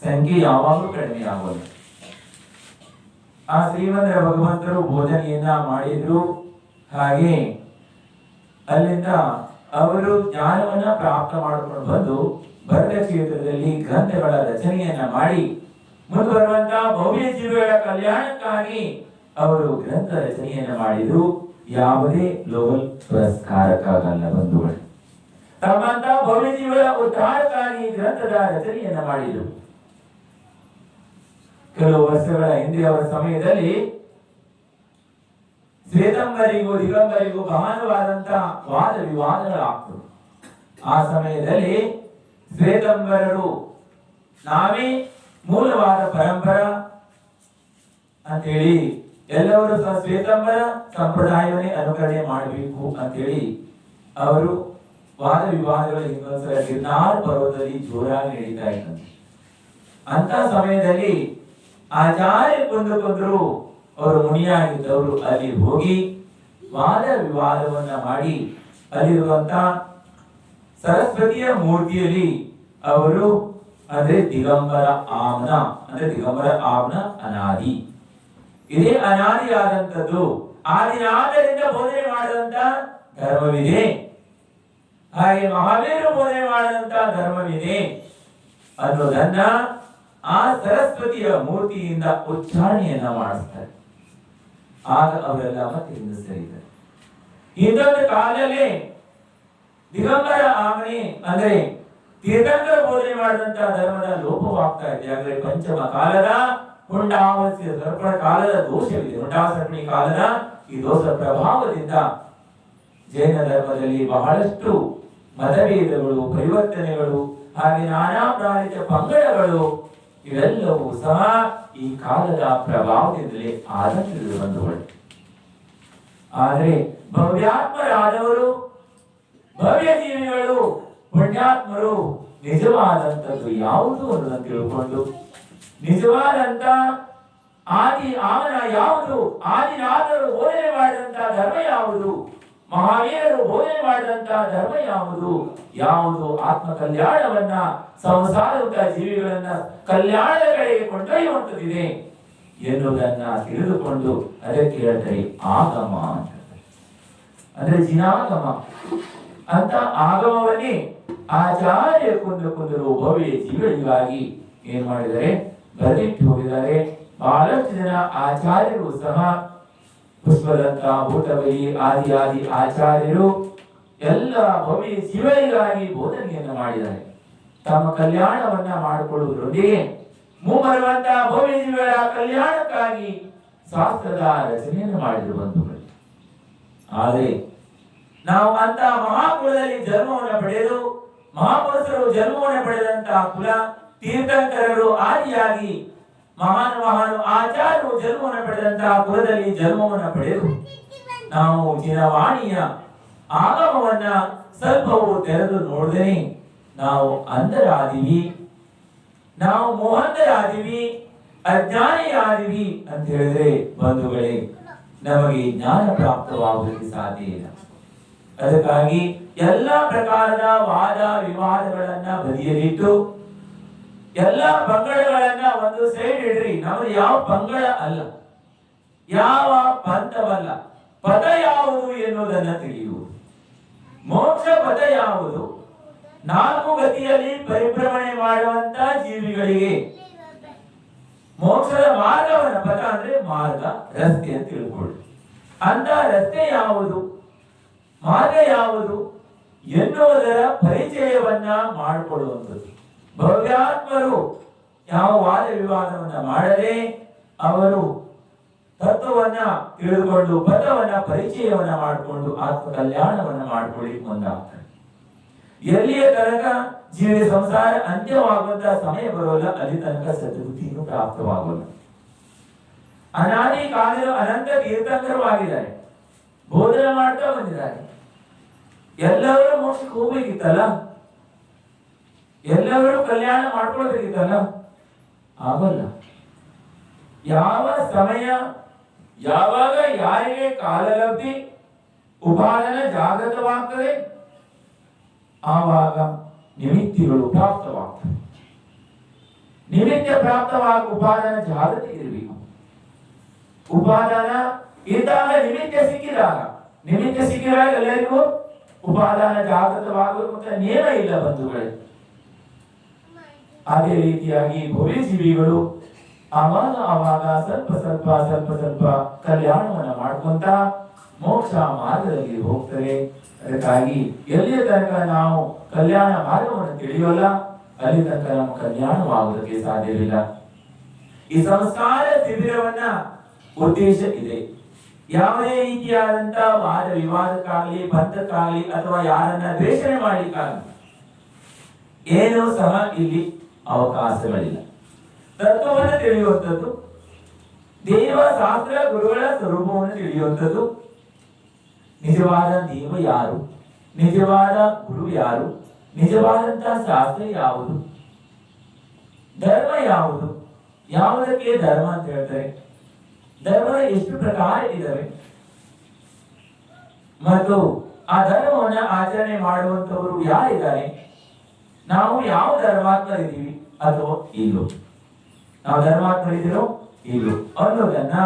ಸಂಖ್ಯೆ ಯಾವಾಗಲೂ ಕಡಿಮೆ ಆಗೋಲ್ಲ. ಆ ಶ್ರೀಮಂತರ ಭಗವಂತರು ಬೋಧನೆಯನ್ನ ಮಾಡಿದ್ರು. ಹಾಗೆ ಅಲ್ಲಿಂದ ಅವರು ಜ್ಞಾನವನ್ನ ಪ್ರಾಪ್ತ ಮಾಡಿಕೊಂಡು ಬಂದು ಭರತ ಕ್ಷೇತ್ರದಲ್ಲಿ ಗ್ರಂಥಗಳ ರಚನೆಯನ್ನ ಮಾಡಿ ಮುಂದುವರುವಂತಹ ಭವ್ಯ ಜೀವಿಗಳ ಕಲ್ಯಾಣಕ್ಕಾಗಿ ಅವರು ಗ್ರಂಥ ರಚನೆಯನ್ನ ಮಾಡಿದ್ರು. ಯಾವುದೇ ಗ್ಲೋಬಲ್ ಪುರಸ್ಕಾರಕ್ಕಾಗಲ್ಲ ಬಂಧುಗಳು. ತಮ್ಮಂತ ಭವ್ಯ ಜೀವಿಗಳ ಉದ್ಧಾರಕ್ಕಾಗಿ ಗ್ರಂಥದ ರಚನೆಯನ್ನ ಮಾಡಿದ್ರು. ಕೆಲವು ವರ್ಷಗಳ ಹಿಂದೆ ಅವರ ಸಮಯದಲ್ಲಿ ಶ್ವೇತಂಬರಿಗೂ ದಿಗಂಬರಿಗೂ ಗಹನವಾದಂತ ವಾದ ವಿವಾದಗಳಾಗ್ತವೆ. ಆ ಸಮಯದಲ್ಲಿ ಶ್ವೇತಂಬರರು ನಾವೇ ಮೂಲವಾದ ಪರಂಪರ ಅಂತೇಳಿ ಎಲ್ಲರೂ ಸಹ ಶ್ವೇತಂಬರ ಸಂಪ್ರದಾಯವನ್ನೇ ಅನುಕರಣೆ ಮಾಡಬೇಕು ಅಂತೇಳಿ ಅವರು ವಾದ ವಿವಾದಗಳು ಇನ್ನೊಂದ್ಸಲ ಗಿರ್ನಾರ್ ಪರ್ವತದಲ್ಲಿ ಜೋರಾಗಿ ನಡೀತಾ ಇದ್ದಂತೆ. ಅಂತ ಸಮಯದಲ್ಲಿ ಆಚಾರ್ಯ ಕೊಂದರು ಅವರು ಮುನಿಯಾಗಿದ್ದವರು ಅಲ್ಲಿ ಹೋಗಿ ವಾದ ವಿವಾದವನ್ನ ಮಾಡಿ ಅಲ್ಲಿರುವಂತ ಸರಸ್ವತಿಯ ಮೂರ್ತಿಯಲ್ಲಿ ಅವರು ಅಂದ್ರೆ ದಿಗಂಬರ ಆಮ್ನ ಅನಾದಿ, ಇದೇ ಅನಾದಿಯಾದಂಥದ್ದು, ಆದಿನಾದರಿಂದ ಬೋಧನೆ ಮಾಡಿದಂತ ಧರ್ಮವಿದೆ, ಹಾಗೆ ಮಹಾವೀರರು ಬೋಧನೆ ಮಾಡಿದಂತ ಧರ್ಮವಿದೆ ಅನ್ನೋದನ್ನ ಆ ಸರಸ್ವತಿಯ ಮೂರ್ತಿಯಿಂದ ಉಚ್ಚಾರಣೆಯನ್ನ ಮಾಡಿಸ್ತಾರೆ. ಆಗ ಅವರೆಲ್ಲ ಮತ್ತೆ ಹಿಂದೆ ಸರಿತಾರೆ. ಇನ್ನೊಂದು ಕಾಲದಲ್ಲಿ ದಿಗಂಬರ ಆಮನೆ ಅಂದ್ರೆ ತೀರ್ಥಂಕರ ಬೋಧನೆ ಮಾಡಿದಂತ ಧರ್ಮದ ಲೋಪವಾಗ್ತಾ ಇದೆ. ಅಂದ್ರೆ ಪಂಚಮ ಕಾಲದ ಹುಂಡಾವಸ್ಯ ಸರ್ಪಣ ಕಾಲದ ದೋಷವಿದೆ. ಹುಂಡಾಸರ್ಪಣಿ ಕಾಲದ ಈ ದೋಷ ಪ್ರಭಾವದಿಂದ ಜೈನ ಧರ್ಮದಲ್ಲಿ ಬಹಳಷ್ಟು ಮತಭೇದಗಳು, ಪರಿವರ್ತನೆಗಳು, ಹಾಗೆ ನಾನಾ ಪ್ರಾಣಿತ ಪಂಗಡಗಳು ಇವೆಲ್ಲವೂ ಸಹ ಈ ಕಾಲದ ಪ್ರಭಾವದಿಂದಲೇ ಆದಂತಿರುವ ಬಂಧುಗಳು. ಆದರೆ ಭವ್ಯಾತ್ಮರಾದವರು, ಭವ್ಯ ಜೀವಿಗಳು, ಪುಣ್ಯಾತ್ಮರು ನಿಜವಾದಂಥದ್ದು ಯಾವುದು ಅನ್ನೋದನ್ನು ತಿಳ್ಕೊಂಡು ನಿಜವಾದಂತ ಆದಿ ಆಮನ ಯಾವುದು, ಆದಿನಾಥರು ಬೋಧನೆ ಮಾಡಿದಂತ ಧರ್ಮ ಯಾವುದು, ಮಹಾವೀರರು ಬೋಧನೆ ಮಾಡಿದಂತ ಧರ್ಮ ಯಾವುದು, ಯಾವುದು ಆತ್ಮ ಕಲ್ಯಾಣವನ್ನ ಸಂಸಾರದ ಜೀವಿಗಳನ್ನ ಕಲ್ಯಾಣದ ಕಡೆಗೆ ಕೊಂಡೊಯ್ಯುವಂಥದ್ದಿದೆ ಎನ್ನುವುದನ್ನ ತಿಳಿದುಕೊಂಡು ಅದಕ್ಕೆ ಹೇಳ್ತಾರೆ ಆಗಮ ಅಂತ. ಅಂದ್ರೆ ಜಿನಾಗಮ ಅಂತ ಆಗಮವನ್ನೇ ಆಚಾರ್ಯ ಕುಂದರು ಭವ್ಯ ಜೀವಿಗಳಿಗಾಗಿ ಏನ್ ಮಾಡಿದರೆ ಬರೆದಿಟ್ಟು ಹೋಗಿದ್ದಾರೆ. ಬಹಳಷ್ಟು ಜನ ಆಚಾರ್ಯರು ಸಹ ಪುಷ್ಪದಂತ ಭೂತಬಲಿ ಆದಿ ಆಚಾರ್ಯರು ಎಲ್ಲ ಭವ್ಯ ಜೀವಗಳಿಗಾಗಿ ಬೋಧನೆಯನ್ನ ಮಾಡಿದ್ದಾರೆ. ತಮ್ಮ ಕಲ್ಯಾಣವನ್ನ ಮಾಡಿಕೊಳ್ಳುವುದರೊಂದಿಗೆ ಮುಂಬರುವಂತ ಭವ್ಯ ಜೀವಿಗಳ ಕಲ್ಯಾಣಕ್ಕಾಗಿ ಶಾಸ್ತ್ರದ ರಚನೆಯನ್ನು ಮಾಡಿದ್ರು ಬಂಧುಗಳು. ಆದರೆ ನಾವು ಅಂತ ಮಹಾಕುಲದಲ್ಲಿ ಜನ್ಮವನ್ನು ಪಡೆದು ಮಹಾಪುರುಷರು ಜನ್ಮವನ್ನು ಪಡೆದಂತಹ ಕುಲ, ತೀರ್ಥಂಕರರು ಆದಿಯಾಗಿ ಮಹಾನ್ ಆಚಾರ್ಯರು ಜನ್ಮವನ್ನು ಪಡೆದಂತಹ ಕುಲದಲ್ಲಿ ಜನ್ಮವನ್ನು ಪಡೆದು ನಾವು ಚಿರವಾಣಿಯ ಆಗಮವನ್ನ ಸ್ವಲ್ಪವೂ ತೆರೆದು ನೋಡಿದರೆ ನಾವು ಅಂಧರಾದಿವಿ, ನಾವು ಮೋಹಂಧರಾದಿವಿ, ಅಜ್ಞಾನಿಯಾದಿವಿ ಅಂತ ಹೇಳಿದ್ರೆ ಬಂಧುಗಳೇ ನಮಗೆ ಜ್ಞಾನ ಪ್ರಾಪ್ತವಾಗುವುದಕ್ಕೆ ಸಾಧ್ಯ ಇಲ್ಲ. ಅದಕ್ಕಾಗಿ ಎಲ್ಲ ಪ್ರಕಾರದ ವಾದ ವಿವಾದಗಳನ್ನ ಬದಿಯಲ್ಲಿಟ್ಟು ಎಲ್ಲ ಪಂಗಡಗಳನ್ನ ಒಂದು ಸೈಡ್ ಇಡ್ರಿ. ನಮ್ದು ಯಾವ ಪಂಗಡ ಅಲ್ಲ, ಯಾವ ಪಂಥವಲ್ಲ, ಪದ ಯಾವುದು ಎನ್ನುವುದನ್ನ ತಿಳಿಯುವುದು. ಮೋಕ್ಷ ಪದ ಯಾವುದು? ನಾಲ್ಕು ಗತಿಯಲ್ಲಿ ಪರಿಭ್ರಮಣೆ ಮಾಡುವಂತ ಜೀವಿಗಳಿಗೆ ಮೋಕ್ಷದ ಮಾರ್ಗವನ್ನ, ಪದ ಅಂದ್ರೆ ಮಾರ್ಗ, ರಸ್ತೆ ಅಂತ ತಿಳ್ಕೊಳ್ಳಿ. ಅಂತ ರಸ್ತೆ ಯಾವುದು, ಮಾರ್ಗ ಯಾವುದು ಎನ್ನುವುದರ ಪರಿಚಯವನ್ನ ಮಾಡಿಕೊಳ್ಳುವಂಥದ್ದು. ಭವ್ಯಾತ್ಮರು ಯಾವ ವಾದ ವಿವಾದವನ್ನ ಮಾಡದೆ ಅವರು ತತ್ವವನ್ನ ತಿಳಿದುಕೊಂಡು ಪದವನ್ನ ಪರಿಚಯವನ್ನ ಮಾಡಿಕೊಂಡು ಆತ್ಮ ಕಲ್ಯಾಣವನ್ನ ಮಾಡಿಕೊಳ್ಳಿ ಮುಂದಾಗ್ತಾರೆ. ಎಲ್ಲಿಯ ತನಕ ಜೀವಿ ಸಂಸಾರ ಅಂತ್ಯವಾಗುವಂತಹ ಸಮಯ ಬರೋಲ್ಲ, ಅಲ್ಲಿ ತನಕ ಸದ್ಬುದ್ಧಿಯನ್ನು ಪ್ರಾಪ್ತವಾಗೋಲ್ಲ. ಅನಾದಿ ಕಾಲದ ಅನಂತ ತೀರ್ಥಂಕರು ಆಗಿದ್ದಾರೆ, ಬೋಧನೆ ಮಾಡ್ತಾ ಬಂದಿದ್ದಾರೆ. ಎಲ್ಲರೂ ಮೋಕ್ಷಕ್ಕೆ ಹೋಗ್ಬೇಕಿತ್ತಲ್ಲ, ಎಲ್ಲರೂ ಕಲ್ಯಾಣ ಮಾಡ್ಕೊಳ್ಬೇಕಿತ್ತಲ್ಲ, ಆಗಲ್ಲ. ಯಾವ ಸಮಯ ಯಾವಾಗ ಯಾರಿಗೆ ಕಾಲಲಬ್ಧಿ ಉಪಾದಾನ ಜಾಗೃತವಾಗ್ತದೆ ಆವಾಗ ನಿಮಿತ್ತಿಗಳು ಪ್ರಾಪ್ತವಾಗ್ತವೆ. ನಿಮಿತ್ತ ಪ್ರಾಪ್ತವಾಗಿ ಉಪಾದಾನ ಜಾಗೃತಿ ಇರಬೇಕು. ಉಪಾದಾನ ಇದ್ದಾಗ ನಿಮಿತ್ತ ಸಿಕ್ಕಿದಾಗ ಎಲ್ಲರಿಗೂ ಉಪಾದಾನ ಜಾಗೃತವಾಗುವಂತ ನಿಯಮ ಇಲ್ಲ ಬಂಧುಗಳೇ. ಅದೇ ರೀತಿಯಾಗಿ ಭವ್ಯ ಜೀವಿಗಳು ಆವಾಗ ಸ್ವಲ್ಪ ಕಲ್ಯಾಣವನ್ನ ಮಾಡ್ಕೊಂತ ಮೋಕ್ಷ ಮಾರ್ಗದಲ್ಲಿ ಹೋಗ್ತಾರೆ. ಅದಕ್ಕಾಗಿ ಎಲ್ಲಿಯ ತನಕ ನಾವು ಕಲ್ಯಾಣ ಮಾರ್ಗವನ್ನು ತಿಳಿಯೋಲ್ಲ ಅಲ್ಲಿ ತನಕ ನಮ್ಮ ಕಲ್ಯಾಣವಾಗುವುದಕ್ಕೆ ಸಾಧ್ಯವಿಲ್ಲ. ಈ ಸಂಸ್ಕಾರ ಶಿಬಿರವನ್ನ ಉದ್ದೇಶ ಇದೆ. ಯಾವುದೇ ರೀತಿಯಾದಂತ ವಾದ ವಿವಾದಕ್ಕಾಗಲಿ, ಪಂಥಕ್ಕಾಗಲಿ ಅಥವಾ ಯಾರನ್ನ ದ್ವೇಷಣೆ ಮಾಡಲಿಕ್ಕಾಗಲಿ ಏನೂ ಸಹ ಇಲ್ಲಿ ಅವಕಾಶಗಳಿಲ್ಲ. ತತ್ವವನ್ನು ತಿಳಿಯುವಂಥದ್ದು, ದೇವ ಶಾಸ್ತ್ರ ಗುರುಗಳ ಸ್ವರೂಪವನ್ನು ತಿಳಿಯುವಂಥದ್ದು, ನಿಜವಾದ ದೇವ ಯಾರು, ನಿಜವಾದ ಗುರು ಯಾರು, ನಿಜವಾದಂತಹ ಶಾಸ್ತ್ರ ಯಾವುದು, ಧರ್ಮ ಯಾವುದು, ಯಾವುದಕ್ಕೆ ಧರ್ಮ ಅಂತ ಹೇಳ್ತಾರೆ, ಧರ್ಮದ ಎಷ್ಟು ಪ್ರಕಾರ ಇದ್ದಾವೆ ಮತ್ತು ಆ ಧರ್ಮವನ್ನ ಆಚರಣೆ ಮಾಡುವಂತವರು ಯಾರಿದ್ದಾರೆ, ನಾವು ಯಾವ ಧರ್ಮಾತ್ಮರಿದ್ದೀವಿ ಅಥವಾ ಇಲ್ಲೋ, ನಾವು ಧರ್ಮಾತ್ಮರಿದ್ದೀರೋ ಇಲ್ಲೋ ಅನ್ನೋದನ್ನ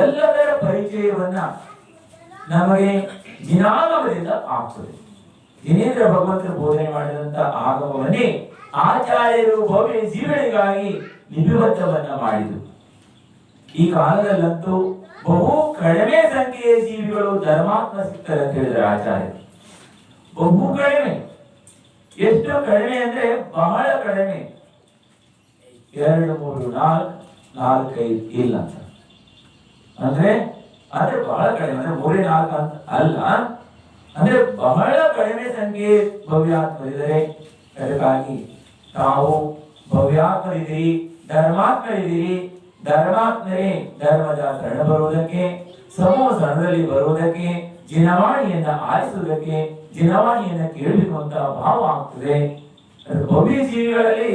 ಎಲ್ಲದರ ಪರಿಚಯವನ್ನ ನಮಗೆ ಜಿನಾಗಮದಿಂದ ಆಗ್ತದೆ. ದಿನೇಂದ್ರ ಭಗವಂತರು ಬೋಧನೆ ಮಾಡಿದಂತ ಆಗಮವನ್ನೇ ಆಚಾರ್ಯರು ಭವ್ಯ ಜೀವನಿಗಾಗಿ ಲಿಪಿಬದ್ಧವನ್ನ ಮಾಡಿದರು. ಈ ಕಾಲದಲ್ಲಂತೂ ಬಹು ಕಡಿಮೆ ಸಂಖ್ಯೆಯ ಜೀವಿಗಳು ಧರ್ಮಾತ್ಮ ಸಿಗ್ತಾರೆ ಅಂತ ಹೇಳಿದ್ರೆ ಆಚಾರ್ಯರು. ಬಹು ಕಡಿಮೆ, ಎಷ್ಟು ಕಡಿಮೆ ಅಂದ್ರೆ ಬಹಳ ಕಡಿಮೆ, 2, 3, 4, 4, 5 ಇಲ್ಲ ಅಂತ ಅಂದ್ರೆ ಬಹಳ ಕಡಿಮೆ, ಅಂದ್ರೆ 3, 4 ಅಂತ ಅಲ್ಲ, ಅಂದ್ರೆ ಬಹಳ ಕಡಿಮೆ ಸಂಖ್ಯೆ ಭವ್ಯಾತ್ಮರಿದ್ದಾರೆ. ಅದಕ್ಕಾಗಿ ತಾವು ಭವ್ಯಾತ್ಮರಿದ್ದೀರಿ, ಧರ್ಮಾತ್ಮರಿದ್ದೀರಿ. ಧರ್ಮಾತ್ಮರೇ ಧರ್ಮದ ಶರಣ ಬರುವುದಕ್ಕೆ, ಸಮೂಹ ಶರಣದಲ್ಲಿ ಬರುವುದಕ್ಕೆ, ಜಿನವಾಣಿಯನ್ನ ಆರಿಸುವುದಕ್ಕೆ, ಜಿನವಾಣಿಯನ್ನ ಕೇಳಬೇಕು ಅಂತ ಭಾವ ಆಗ್ತದೆ. ಭವ್ಯ ಜೀವಿಗಳಲ್ಲಿ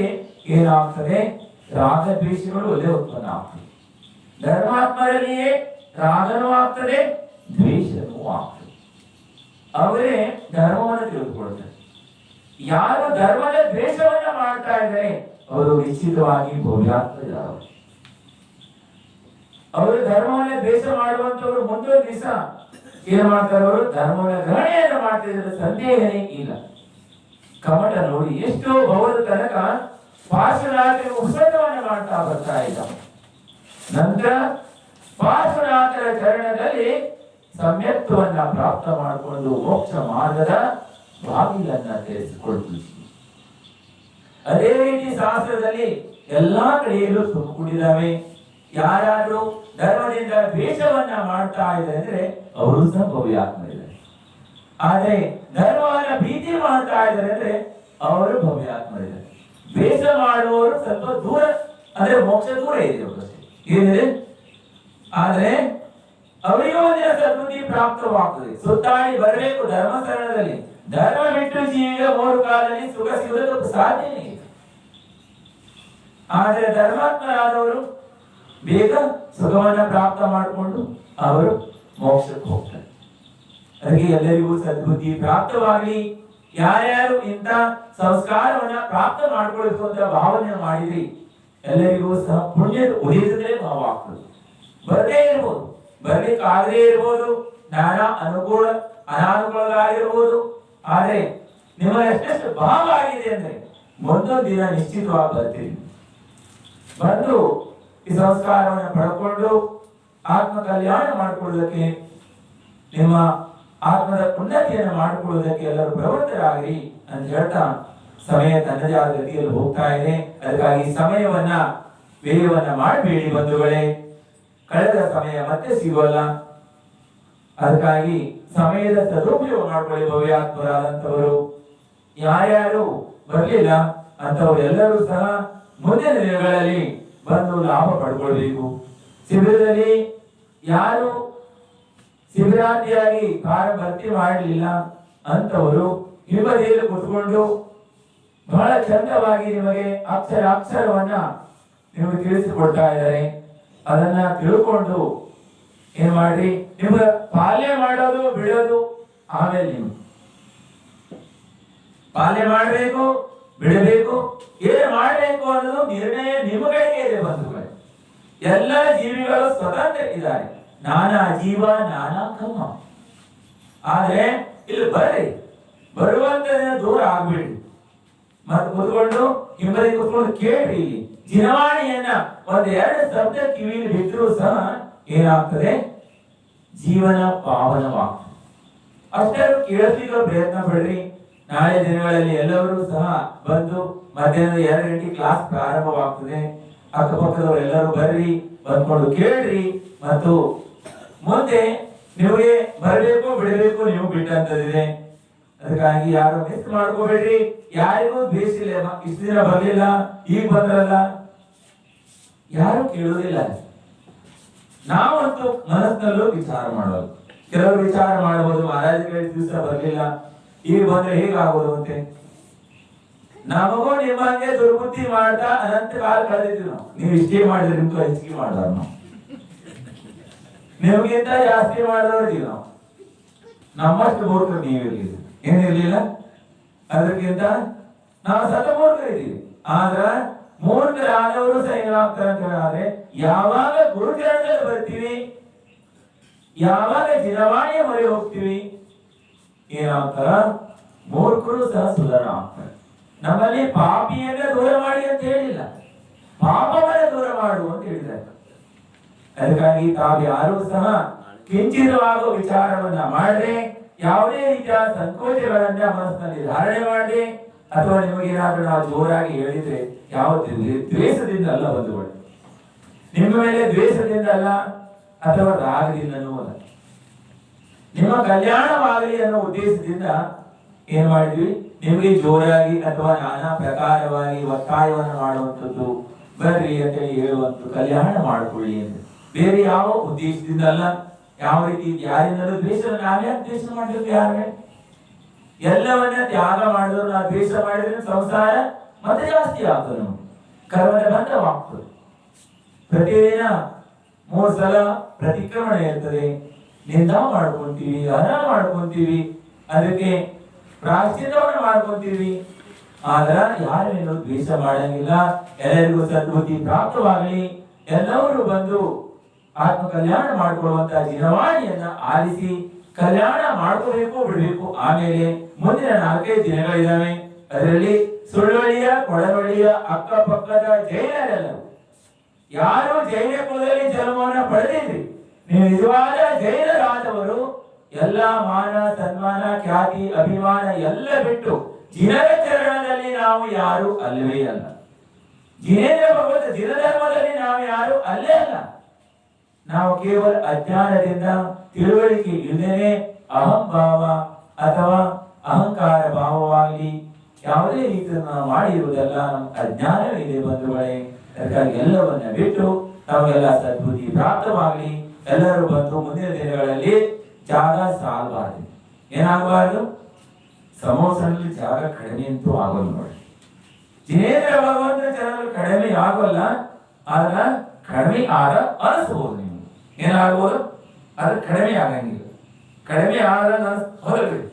ಏನಾಗ್ತದೆ, ರಾಗದ್ವೇಷಗಳು ಒಳ್ಳೆ ಉತ್ಪನ್ನ ಆಗ್ತದೆ. ಧರ್ಮಾತ್ಮರಲ್ಲಿಯೇ ರಾಗನೂ ಆಗ್ತದೆ, ದ್ವೇಷನೂ ಆಗ್ತದೆ. ಅವರೇ ಧರ್ಮವನ್ನು ತಿಳಿದುಕೊಳ್ತಾರೆ. ಯಾರು ಧರ್ಮದ ದ್ವೇಷವನ್ನ ಮಾಡ್ತಾ ಇದ್ದಾರೆ ಅವರು ನಿಶ್ಚಿತವಾಗಿ ಭವ್ಯಾತ್ಮರು. ಅವರು ಧರ್ಮವನ್ನ ದ್ವೇಷ ಮಾಡುವಂತವರು ಮುಂದೊಂದು ದಿವಸ ಏನ್ ಮಾಡ್ತಾರೆ, ಅವರು ಧರ್ಮವನ್ನ ಗ್ರಹಣೆಯನ್ನು ಮಾಡ್ತಿದ್ರೆ ಸಂದೇಹನೇ ಇಲ್ಲ. ಕಮಟ ನೋಡಿ, ಎಷ್ಟೋ ಭವದ ತನಕ ಪಾರ್ಶ್ವನಾಥನ ಉತ್ಸವವನ್ನು ಮಾಡ್ತಾ ಬರ್ತಾ ಇದ್ದ. ನಂತರ ಪಾರ್ಶ್ವನಾಥರ ಚರಣದಲ್ಲಿ ಸಮ್ಯತ್ವವನ್ನ ಪ್ರಾಪ್ತ ಮಾಡಿಕೊಂಡು ಮೋಕ್ಷ ಮಾರ್ಗದ ಬಾಗಿಲನ್ನ ತೆರೆಸಿಕೊಳ್ತೀವಿ. ಅದೇ ರೀತಿ ಶಾಸ್ತ್ರದಲ್ಲಿ ಎಲ್ಲಾ ಕಡೆಯಲ್ಲೂ ತುಂಬಿಕೊಂಡಿದ್ದಾವೆ. ಯಾರಾದ್ರೂ ಧರ್ಮದಿಂದ ದ್ವೇಷವನ್ನ ಮಾಡ್ತಾ ಇದ್ದಾರೆ ಅಂದ್ರೆ ಅವರು ಸಹ ಭವ್ಯಾತ್ಮ ಇದ್ದಾರೆ. ಆದ್ರೆ ಧರ್ಮವನ್ನ ಭೀತಿ ಮಾಡ್ತಾ ಇದ್ದಾರೆ ಅಂದ್ರೆ ಅವರು ಭವ್ಯಾತ್ಮ ಇದ್ದಾರೆ. ದ್ವೇಷ ಮಾಡುವವರು ಸ್ವಲ್ಪ ದೂರ, ಅಂದ್ರೆ ಮೋಕ್ಷ ದೂರ ಇದೆ ಏನಿದೆ. ಆದ್ರೆ ಅವರಿಗೆ ಒಂದಿನ ಸದ್ಬುದ್ಧಿ ಪ್ರಾಪ್ತವಾಗ್ತದೆ. ಸುತ್ತಾಡಿ ಬರಬೇಕು ಧರ್ಮಸ್ಥಳದಲ್ಲಿ. ಧರ್ಮ ಬಿಟ್ಟು ಜೀವಿಗೆ 3 ಕಾಲದಲ್ಲಿ ಸುಖ ಸಿಗುವುದಕ್ಕೆ ಸಾಧ್ಯನೇ ಇದೆ. ಆದ್ರೆ ಧರ್ಮಾತ್ಮರಾದವರು ಬೇಗ ಸುಖವನ್ನ ಪ್ರಾಪ್ತ ಮಾಡಿಕೊಂಡು ಅವರು ಮೋಕ್ಷಕ್ಕೆ ಹೋಗ್ತಾರೆ. ಅದಕ್ಕೆ ಎಲ್ಲರಿಗೂ ಸದ್ಬುದ್ಧಿ ಪ್ರಾಪ್ತವಾಗಲಿ. ಯಾರ್ಯಾರು ಇಂಥ ಸಂಸ್ಕಾರವನ್ನ ಪ್ರಾಪ್ತ ಮಾಡ್ಕೊಳ್ಬೇಕು ಭಾವನೆ ಮಾಡಿದ್ರಿ ಎಲ್ಲರಿಗೂ ಸಹ ಪುಣ್ಯದ ಉದಯದಲ್ಲೇ ಭಾವ ಆಗ್ತದೆ. ಬರದೇ ಇರ್ಬೋದು, ಬರ್ಲಿಕ್ಕಾಗದೇ ಇರ್ಬೋದು, ನಾನಾ ಅನುಕೂಲ ಅನಾನುಕೂಲಗಳಾಗಿರ್ಬೋದು. ಆದ್ರೆ ನಿಮಗೆ ಎಷ್ಟೆಷ್ಟು ಭಾವ ಆಗಿದೆ ಅಂದ್ರೆ ಮುಂದೊಂದು ದಿನ ನಿಶ್ಚಿತವಾಗಿ ಬರ್ತೀರಿ. ಬಂದು ಈ ಸಂಸ್ಕಾರವನ್ನು ಪಡ್ಕೊಂಡು ಆತ್ಮ ಕಲ್ಯಾಣ ಮಾಡಿಕೊಳ್ಳುವುದಕ್ಕೆ, ನಿಮ್ಮ ಆತ್ಮದ ಉನ್ನತಿಯನ್ನು ಮಾಡಿಕೊಳ್ಳುವುದಕ್ಕೆ ಎಲ್ಲರೂ ಪ್ರವೃತ್ತರಾಗಿರಿ ಅಂತ ಹೇಳ್ತಾ ಸಮಯ ತನ್ನದೇ ಆದ ಗತಿಯಲ್ಲಿ ಹೋಗ್ತಾ ಇದೆ. ಅದಕ್ಕಾಗಿ ಸಮಯವನ್ನ ವ್ಯಯವನ್ನ ಮಾಡಬೇಡಿ ಬಂಧುಗಳೇ. ಕಳೆದ ಸಮಯ ಮತ್ತೆ ಸಿಗೋಲ್ಲ. ಅದಕ್ಕಾಗಿ ಸಮಯದ ಸದುಪಯೋಗ ಮಾಡ್ಕೊಳ್ಳಿ. ಭವ್ಯಾತ್ಮರಾದಂಥವರು ಯಾರ್ಯಾರು ಬರಲಿಲ್ಲ ಅಂತವರು ಎಲ್ಲರೂ ಸಹ ಮುಂದಿನ ದಿನಗಳಲ್ಲಿ ಬಂದು ಲಾಭ ಪಡ್ಕೊಳ್ಬೇಕು. ಶಿಬಿರದಲ್ಲಿ ಯಾರು ಶಿಬಿರಾರ್ಥಿಯಾಗಿ ಕಾರ ಭರ್ತಿ ಮಾಡಲಿಲ್ಲ ಅಂತವರು ಹಿಂಬದಿಯಲ್ಲಿ ಕುತ್ಕೊಂಡು ಬಹಳ ಚಂದವಾಗಿ ನಿಮಗೆ ಅಕ್ಷರವನ್ನ ನಿಮಗೆ ತಿಳಿಸಿಕೊಡ್ತಾ ಇದ್ದಾರೆ. ಅದನ್ನ ತಿಳ್ಕೊಂಡು ಏನ್ ಮಾಡಿ, ನಿಮ್ಗೆ ಪಾಲನೆ ಮಾಡೋದು ಬಿಡೋದು ಆಮೇಲೆ ನೀವು ಪಾಲನೆ ಮಾಡಬೇಕು, ಬಿಡಬೇಕು, ಏನ್ ಮಾಡಬೇಕು ಅನ್ನೋದು ನಿರ್ಣಯ ನಿಮಗಳಿಗೆ ಇದೆ ಬಂಧುಗಳೇ. ಎಲ್ಲ ಜೀವಿಗಳು ಸ್ವತಂತ್ರ ಇದ್ದಾರೆ. ನಾನಾ ಜೀವ ನಾನಾ ಕರ್ಮ. ಆದ್ರೆ ಇಲ್ಲಿ ಬರ್ರಿ, ಬರುವಂತ ದೂರ ಆಗ್ಬೇಡಿ. ಮತ್ತೆ ಕೂತ್ಕೊಂಡು ಹಿಂಬದಿ ಕೂತ್ಕೊಂಡು ಕೇಳ್ರಿ. ಜಿನವಾಣಿಯನ್ನ 1-2 ಶಬ್ದ ಕಿವಿಯಲ್ಲಿ ಬಿಟ್ಟರೂ ಸಹ ಏನಾಗ್ತದೆ, ಜೀವನ ಪಾವನವಾಗ್ತದೆ. ಅಷ್ಟೇ ಕೇಳಿಸ್ಲಿಕ್ಕೆ ಪ್ರಯತ್ನ ಪಡ್ರಿ. ನಾಳೆ ದಿನಗಳಲ್ಲಿ ಎಲ್ಲರೂ ಸಹ ಬಂದು ಮಧ್ಯಾಹ್ನದ 2 ಗಂಟೆ ಕ್ಲಾಸ್ ಪ್ರಾರಂಭವಾಗ್ತದೆ. ಅಕ್ಕಪಕ್ಕದವರು ಎಲ್ಲರೂ ಬರ್ರಿ, ಬಂದ್ಕೊಂಡು ಕೇಳ್ರಿ ಮತ್ತು ಮುಂದೆ ನಿಮಗೆ ಬರಬೇಕು ಬಿಡಬೇಕು ನೀವು ಬಿಟ್ಟಂತದಿದೆ. ಅದಕ್ಕಾಗಿ ಯಾರು ಮಿಸ್ ಮಾಡ್ಕೋಬೇಡ್ರಿ. ಯಾರಿಗೂ ದ್ವೇಷ ಇಲ್ಲ. ಇಷ್ಟು ದಿನ ಬರ್ಲಿಲ್ಲ, ಈಗ ಬಂದ್ರಲ್ಲ, ಯಾರು ಕೇಳುವುದಿಲ್ಲ. ನಾವಂತೂ ಮನಸ್ಸಿನಲ್ಲೂ ವಿಚಾರ ಮಾಡೋದು. ಕೆಲವರು ವಿಚಾರ ಮಾಡಬಹುದು, ಮಹಾರಾಜರಿಗೆ ದಿವಸ ಬರ್ಲಿಲ್ಲ, ಈಗ ಬಂದ್ರೆ ಹೇಗಾಗೋದು ಅಂತೆ. ನಮಗೂ ನಿಮ್ಮಂಗೆ ದುರ್ಬುದ್ಧಿ ಮಾಡ್ತಾ ಅನಂತ ಕಾಲ ಕಳೆದಿದ್ವಿ ನಾವು. ನೀವು ಇಷ್ಟೇ ಮಾಡಿದ್ರೆ ನಿಮ್ಗೂ ಹೆಚ್ಚಿಗೆ ಮಾಡಿದ್ರು ನಾವು, ನಿಮ್ಗಿಂತ ಜಾಸ್ತಿ ಮಾಡಿದವ್ರಿ ನಾವು. ನಮ್ಮಷ್ಟು ಮೂರ್ಖರು ನೀವಿರ್ಲಿಲ್ಲ, ಏನಿರ್ಲಿಲ್ಲ. ಅದಕ್ಕಿಂತ ನಾವು ಸತ ಮೂರ್ಖರಿದ್ದೀವಿ. ಆದ್ರ ಮೂರ್ಖರಾದವರು ಸಹ ಏನಾಗ್ತಾರೆ ಅಂತ ಹೇಳಿದ್ರೆ, ಯಾವಾಗ ಗುರುಚರಣದಲ್ಲಿ ಬರ್ತೀವಿ, ಯಾವಾಗ ಜನವಾಣಿಯ ಮೊರೆ ಹೋಗ್ತೀವಿ, ಏನಾಗ್ತಾರ ಮೂರ್ಖರು ಸಹ ಸುಧಾರ ಆಗ್ತಾರೆ. ನಮ್ಮಲ್ಲಿ ಪಾಪಿಯನ್ನ ದೂರ ಮಾಡಿ ಅಂತ ಹೇಳಿಲ್ಲ, ಪಾಪವನ್ನ ದೂರ ಮಾಡು ಅಂತ ಹೇಳಿದ್ದಾರೆ. ಅದಕ್ಕಾಗಿ ತಾವು ಯಾರು ಸಹ ಕಿಂಚಿತವಾಗುವ ವಿಚಾರವನ್ನ ಮಾಡ್ರೆ, ಯಾವುದೇ ರೀತಿಯ ಸಂಕೋಚಗಳನ್ನ ಮನಸ್ಸಿನಲ್ಲಿ ಧಾರಣೆ ಮಾಡಿ, ಅಥವಾ ನಿಮಗೇನಾದ್ರೂ ನಾವು ಜೋರಾಗಿ ಹೇಳಿದ್ರೆ ಯಾವ ದ್ವೇಷದಿಂದ ಅಲ್ಲ ಬಂಧುಗಳು, ನಿಮ್ಮ ಮೇಲೆ ದ್ವೇಷದಿಂದ ಅಲ್ಲ, ಅಥವಾ ರಾಗದಿಂದನೂ ಅಲ್ಲ, ನಿಮ್ಮ ಕಲ್ಯಾಣವಾಗಲಿ ಅನ್ನೋ ಉದ್ದೇಶದಿಂದ ಏನ್ ಮಾಡಿದ್ವಿ, ನಿಮಗೆ ಜೋರಾಗಿ ಅಥವಾ ನಾನಾ ಪ್ರಕಾರವಾಗಿ ಒತ್ತಾಯವನ್ನು ಮಾಡುವಂಥದ್ದು, ಬರ್ರಿ ಅಂತ ಹೇಳುವಂತ ಕಲ್ಯಾಣ ಮಾಡಿಕೊಳ್ಳಿ ಅಂತ. ಬೇರೆ ಯಾವ ಉದ್ದೇಶದಿಂದ ಅಲ್ಲ, ಯಾವ ರೀತಿ ಯಾರಿಂದಲೂ ದ್ವೇಷ. ನಾವ್ಯಾಕೆ ದ್ವೇಷ ಮಾಡಿದ್ರು? ಯಾರೇ ಎಲ್ಲವನ್ನ ತ್ಯಾಗ ಮಾಡಿದ್ರು, ನಾವು ದ್ವೇಷ ಮಾಡಿದ್ರೆ ಸಂಸಾರ ಮತ್ತೆ ಜಾಸ್ತಿ ಆಗ್ತದೆ, ನಮ್ಗೆ ಕರ್ಮದ ಬಂಧವಾಗ್ತದೆ. ಪ್ರತಿದಿನ 3 ಸಲ ಪ್ರತಿಕ್ರಮಣ ಇರ್ತದೆ, ನಿಂದ ಮಾಡ್ಕೊಂತೀವಿ, ಹಣ ಮಾಡ್ಕೊಂತೀವಿ, ಅದಕ್ಕೆ ಪ್ರಾಶ್ಚಿತ್ಯವನ್ನು ಮಾಡ್ಕೊಂತೀವಿ. ಆದ್ರ ಯಾರೇನು ದ್ವೇಷ ಮಾಡಂಗಿಲ್ಲ. ಎಲ್ಲರಿಗೂ ಸದ್ಬುದ್ಧಿ ಪ್ರಾಪ್ತವಾಗಲಿ, ಎಲ್ಲರೂ ಬಂದು ಆತ್ಮ ಕಲ್ಯಾಣ ಮಾಡಿಕೊಳ್ಳುವಂತ ಜನವಾಣಿಯನ್ನ ಆಲಿಸಿ ಕಲ್ಯಾಣ ಮಾಡ್ಕೋಬೇಕು, ಬಿಡಬೇಕು. ಆಮೇಲೆ ಮುಂದಿನ 4-5 ದಿನಗಳಿದಾವೆ. ಅದರಲ್ಲಿ ಸುಳ್ವಳಿಯ, ಕೊಳವಳಿಯ ಅಕ್ಕಪಕ್ಕದ ಜೈನರೆಲ್ಲರೂ ಯಾರು ಜೈನ ಕುಲದಲ್ಲಿ ಜನ್ಮವನ್ನು ಪಡೆದಿದ್ರಿ, ನೀವು ನಿಜವಾದ ಜೈನರಾದವರು ಎಲ್ಲ ಮಾನ ಸನ್ಮಾನ ಖ್ಯಾತಿ ಅಭಿಮಾನ ಎಲ್ಲ ಬಿಟ್ಟು ಜಿನರ ಚರಣದಲ್ಲಿ ನಾವು ಯಾರು ಅಲ್ಲವೇ ಅಲ್ಲ. ಜಿನೇಂದ್ರ ಭಗವತ್ ಜಿನಧರ್ಮದಲ್ಲಿ ನಾವು ಯಾರು ಅಲ್ಲೇ ಅಲ್ಲ. ನಾವು ಕೇವಲ ಅಜ್ಞಾನದಿಂದ ತಿಳುವಳಿಕೆ ಇಲ್ಲದೇನೆ ಅಹಂಭಾವ ಅಥವಾ ಅಹಂಕಾರ ಭಾವವಾಗಿ ಯಾವುದೇ ರೀತಿಯನ್ನು ನಾವು ಮಾಡಿರುವುದಲ್ಲ, ನಮ್ಮ ಅಜ್ಞಾನವಿದೆ ಬಂಧುಗಳೇ. ಅದಕ್ಕಾಗಿ ಎಲ್ಲವನ್ನ ಬಿಟ್ಟು ನಮಗೆಲ್ಲ ಸದ್ಬುದ್ಧಿ ಪ್ರಾಪ್ತವಾಗಲಿ. ಎಲ್ಲರೂ ಬಂದು ಮುಂದಿನ ದಿನಗಳಲ್ಲಿ ಜಾಗ ಸಾಲಬಾರದು, ಏನಾಗಬಾರದು, ಸಮೋಸನಲ್ಲಿ ಜಾಗ ಕಡಿಮೆ ಅಂತೂ ಆಗೋಲ್ಲ ನೋಡಿ. ಜಿನೇಂದ್ರ ಭಗವಂತ ಜನರು ಕಡಿಮೆ ಆಗೋಲ್ಲ, ಆದ್ರ ಕಡಿಮೆ ಆಗ ಅನಿಸ್ಬೋದು. ನೀವು ಏನಾಗ್ಬೋದು, ಆದ್ರೆ ಕಡಿಮೆ ಆಗಂಗಿಲ್ಲ. ಕಡಿಮೆ ಆಗ ಹೊರಗ್ರಿ,